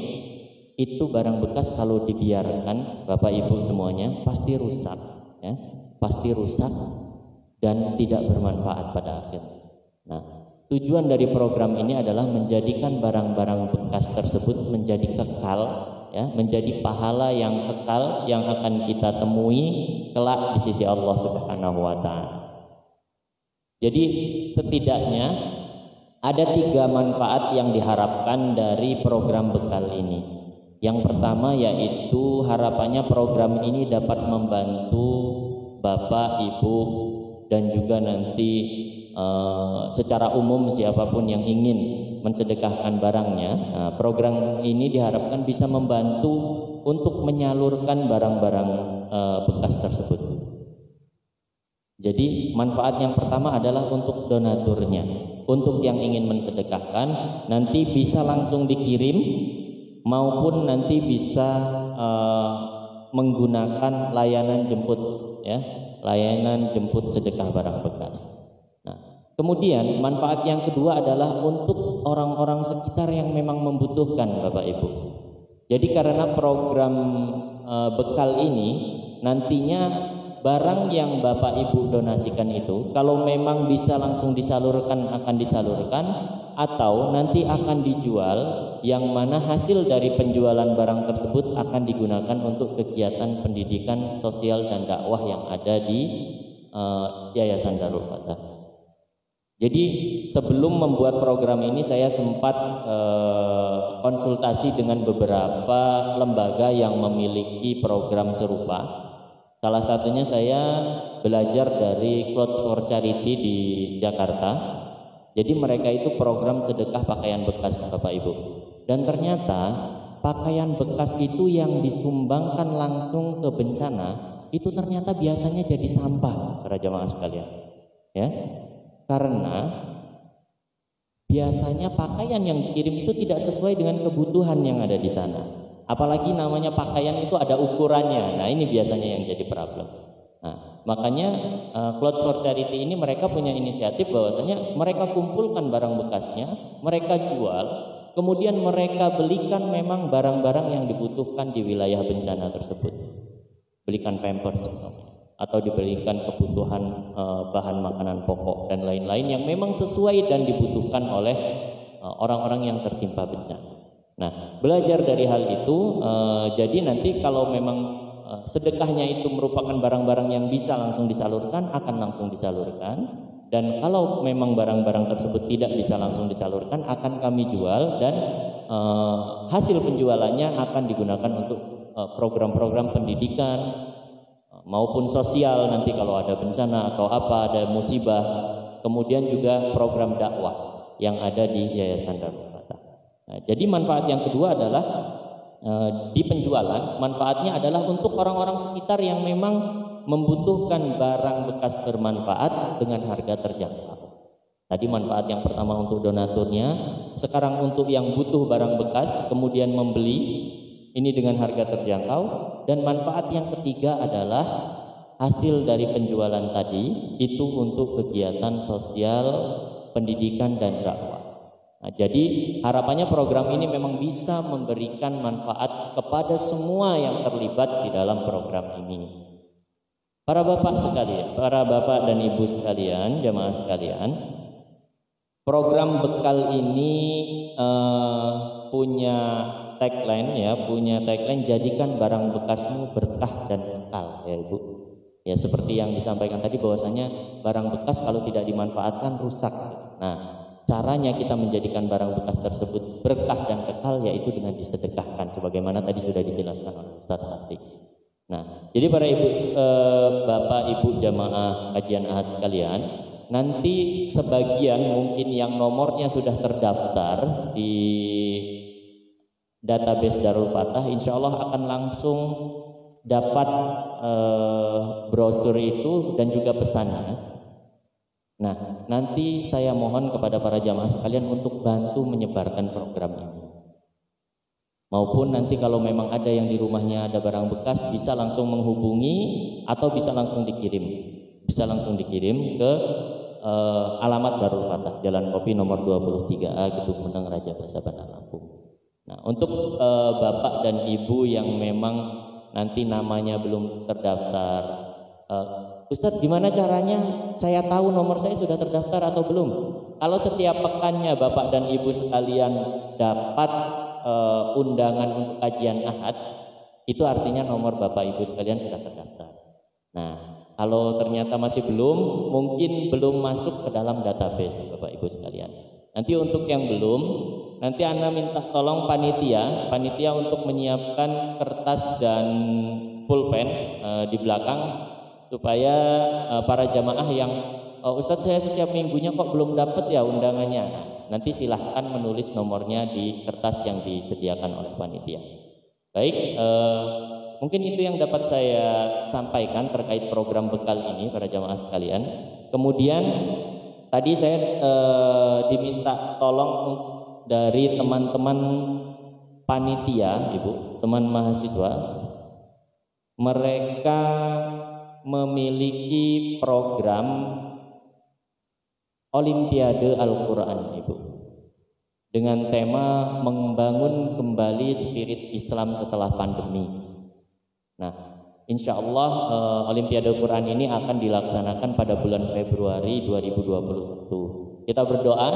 B: itu barang bekas kalau dibiarkan Bapak Ibu semuanya pasti rusak, ya, pasti rusak dan tidak bermanfaat pada akhirnya. Nah, tujuan dari program ini adalah menjadikan barang-barang bekas tersebut menjadi kekal, ya, menjadi pahala yang kekal yang akan kita temui kelak di sisi Allah Subhanahu wa taala. Jadi setidaknya ada 3 manfaat yang diharapkan dari program bekal ini. Yang pertama yaitu harapannya program ini dapat membantu Bapak, Ibu, dan juga nanti secara umum siapapun yang ingin mensedekahkan barangnya. Nah, program ini diharapkan bisa membantu untuk menyalurkan barang-barang bekas tersebut. Jadi manfaat yang pertama adalah untuk donaturnya, untuk yang ingin mensedekahkan nanti bisa langsung dikirim maupun nanti bisa menggunakan layanan jemput, ya, layanan jemput sedekah barang bekas. Nah, kemudian manfaat yang kedua adalah untuk orang-orang sekitar yang memang membutuhkan, Bapak Ibu. Jadi karena program bekal ini nantinya barang yang Bapak Ibu donasikan itu kalau memang bisa langsung disalurkan akan disalurkan, atau nanti akan dijual, yang mana hasil dari penjualan barang tersebut akan digunakan untuk kegiatan pendidikan sosial dan dakwah yang ada di Yayasan Darul Fatah. Jadi sebelum membuat program ini saya sempat konsultasi dengan beberapa lembaga yang memiliki program serupa. Salah satunya saya belajar dari Clothes for Charity di Jakarta. Jadi mereka itu program sedekah pakaian bekas, Bapak Ibu. Dan ternyata pakaian bekas itu yang disumbangkan langsung ke bencana itu ternyata biasanya jadi sampah, para jamaah sekalian. Ya. Karena biasanya pakaian yang dikirim itu tidak sesuai dengan kebutuhan yang ada di sana. Apalagi namanya pakaian itu ada ukurannya. Nah, ini biasanya yang jadi problem. Nah, makanya Clothes for Charity ini mereka punya inisiatif bahwasanya mereka kumpulkan barang bekasnya, mereka jual, kemudian mereka belikan memang barang-barang yang dibutuhkan di wilayah bencana tersebut. Belikan pampers atau diberikan kebutuhan bahan makanan pokok dan lain-lain yang memang sesuai dan dibutuhkan oleh orang-orang yang tertimpa bencana. Nah, belajar dari hal itu, jadi nanti kalau memang sedekahnya itu merupakan barang-barang yang bisa langsung disalurkan, akan langsung disalurkan. Dan kalau memang barang-barang tersebut tidak bisa langsung disalurkan, akan kami jual dan hasil penjualannya akan digunakan untuk program-program pendidikan maupun sosial nanti kalau ada bencana atau apa, ada musibah. Kemudian juga program dakwah yang ada di Yayasan Darul Fatah. Nah, jadi manfaat yang kedua adalah di penjualan, manfaatnya adalah untuk orang-orang sekitar yang memang membutuhkan barang bekas bermanfaat dengan harga terjangkau. Tadi manfaat yang pertama untuk donaturnya, sekarang untuk yang butuh barang bekas kemudian membeli ini dengan harga terjangkau, dan manfaat yang ketiga adalah hasil dari penjualan tadi itu untuk kegiatan sosial, pendidikan dan dakwah. Nah, jadi harapannya program ini memang bisa memberikan manfaat kepada semua yang terlibat di dalam program ini. Para bapak sekalian, para bapak dan ibu sekalian, jamaah sekalian, program bekal ini punya tagline jadikan barang bekasmu berkah dan kekal, ya Ibu. Ya seperti yang disampaikan tadi bahwasanya barang bekas kalau tidak dimanfaatkan rusak. Nah, caranya kita menjadikan barang bekas tersebut berkah dan kekal yaitu dengan disedekahkan sebagaimana tadi sudah dijelaskan oleh Ustaz Hafid. Nah, jadi para ibu, bapak, ibu jamaah kajian ahad sekalian, nanti sebagian mungkin yang nomornya sudah terdaftar di database Darul Fatah, insya Allah akan langsung dapat brosur itu dan juga pesannya. Nah, nanti saya mohon kepada para jamaah sekalian untuk bantu menyebarkan program ini. Maupun nanti kalau memang ada yang di rumahnya ada barang bekas, bisa langsung menghubungi atau bisa langsung dikirim. Bisa langsung dikirim ke alamat Darul Fatah, Jalan Kopi nomor 23A, Gedung Meneng, Raja Basa, Bandar Lampung. Nah, untuk bapak dan ibu yang memang nanti namanya belum terdaftar, Ustadz gimana caranya saya tahu nomor saya sudah terdaftar atau belum? Kalau setiap pekannya bapak dan ibu sekalian dapat undangan untuk kajian ahad, itu artinya nomor bapak ibu sekalian sudah terdaftar. Nah, kalau ternyata masih belum, mungkin belum masuk ke dalam database bapak ibu sekalian. Nanti untuk yang belum, nanti Anda minta tolong panitia untuk menyiapkan kertas dan pulpen di belakang supaya para jamaah yang Ustadz saya setiap minggunya kok belum dapat ya undangannya. Nanti silahkan menulis nomornya di kertas yang disediakan oleh panitia. Baik, mungkin itu yang dapat saya sampaikan terkait program bekal ini para jamaah sekalian. Kemudian tadi saya diminta tolong dari teman-teman panitia, Ibu, teman mahasiswa. Mereka memiliki program Olimpiade Al-Quran, Ibu. dengan tema membangun kembali spirit Islam setelah pandemi. Nah, insya Allah Olimpiade Quran ini akan dilaksanakan pada bulan Februari 2021. Kita berdoa,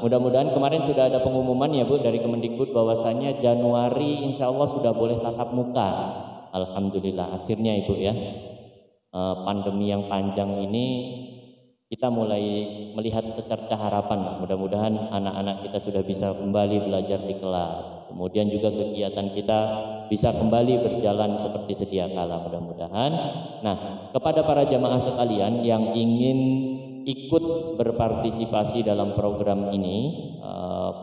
B: mudah-mudahan kemarin sudah ada pengumuman ya Bu dari Kemendikbud bahwasanya Januari insya Allah sudah boleh tatap muka. Alhamdulillah, akhirnya Ibu ya. Pandemi yang panjang ini kita mulai melihat secerca harapan lah. Mudah-mudahan anak-anak kita sudah bisa kembali belajar di kelas. Kemudian juga kegiatan kita bisa kembali berjalan seperti sedia kala mudah-mudahan. Nah, kepada para jamaah sekalian yang ingin ikut berpartisipasi dalam program ini,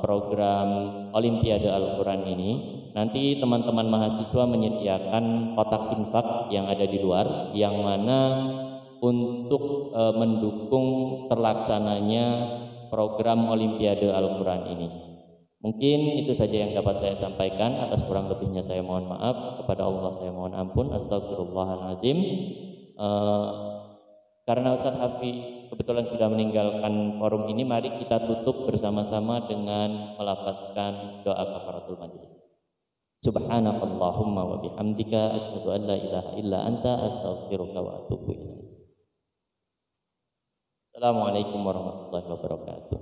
B: program Olimpiade Al-Quran ini, nanti teman-teman mahasiswa menyediakan kotak infak yang ada di luar, yang mana untuk mendukung terlaksananya program Olimpiade Al-Quran ini. Mungkin itu saja yang dapat saya sampaikan. Atas kurang lebihnya saya mohon maaf. Kepada Allah saya mohon ampun. Astagfirullahaladzim. Karena Ustaz Hafi kebetulan sudah meninggalkan forum ini, mari kita tutup bersama-sama dengan melafazkan doa kafaratul majlis. Subhanakallahumma wa bihamdika asyhadu an la ilaha illa anta astaghfiruka wa atubu ilaik. Assalamualaikum warahmatullahi wabarakatuh.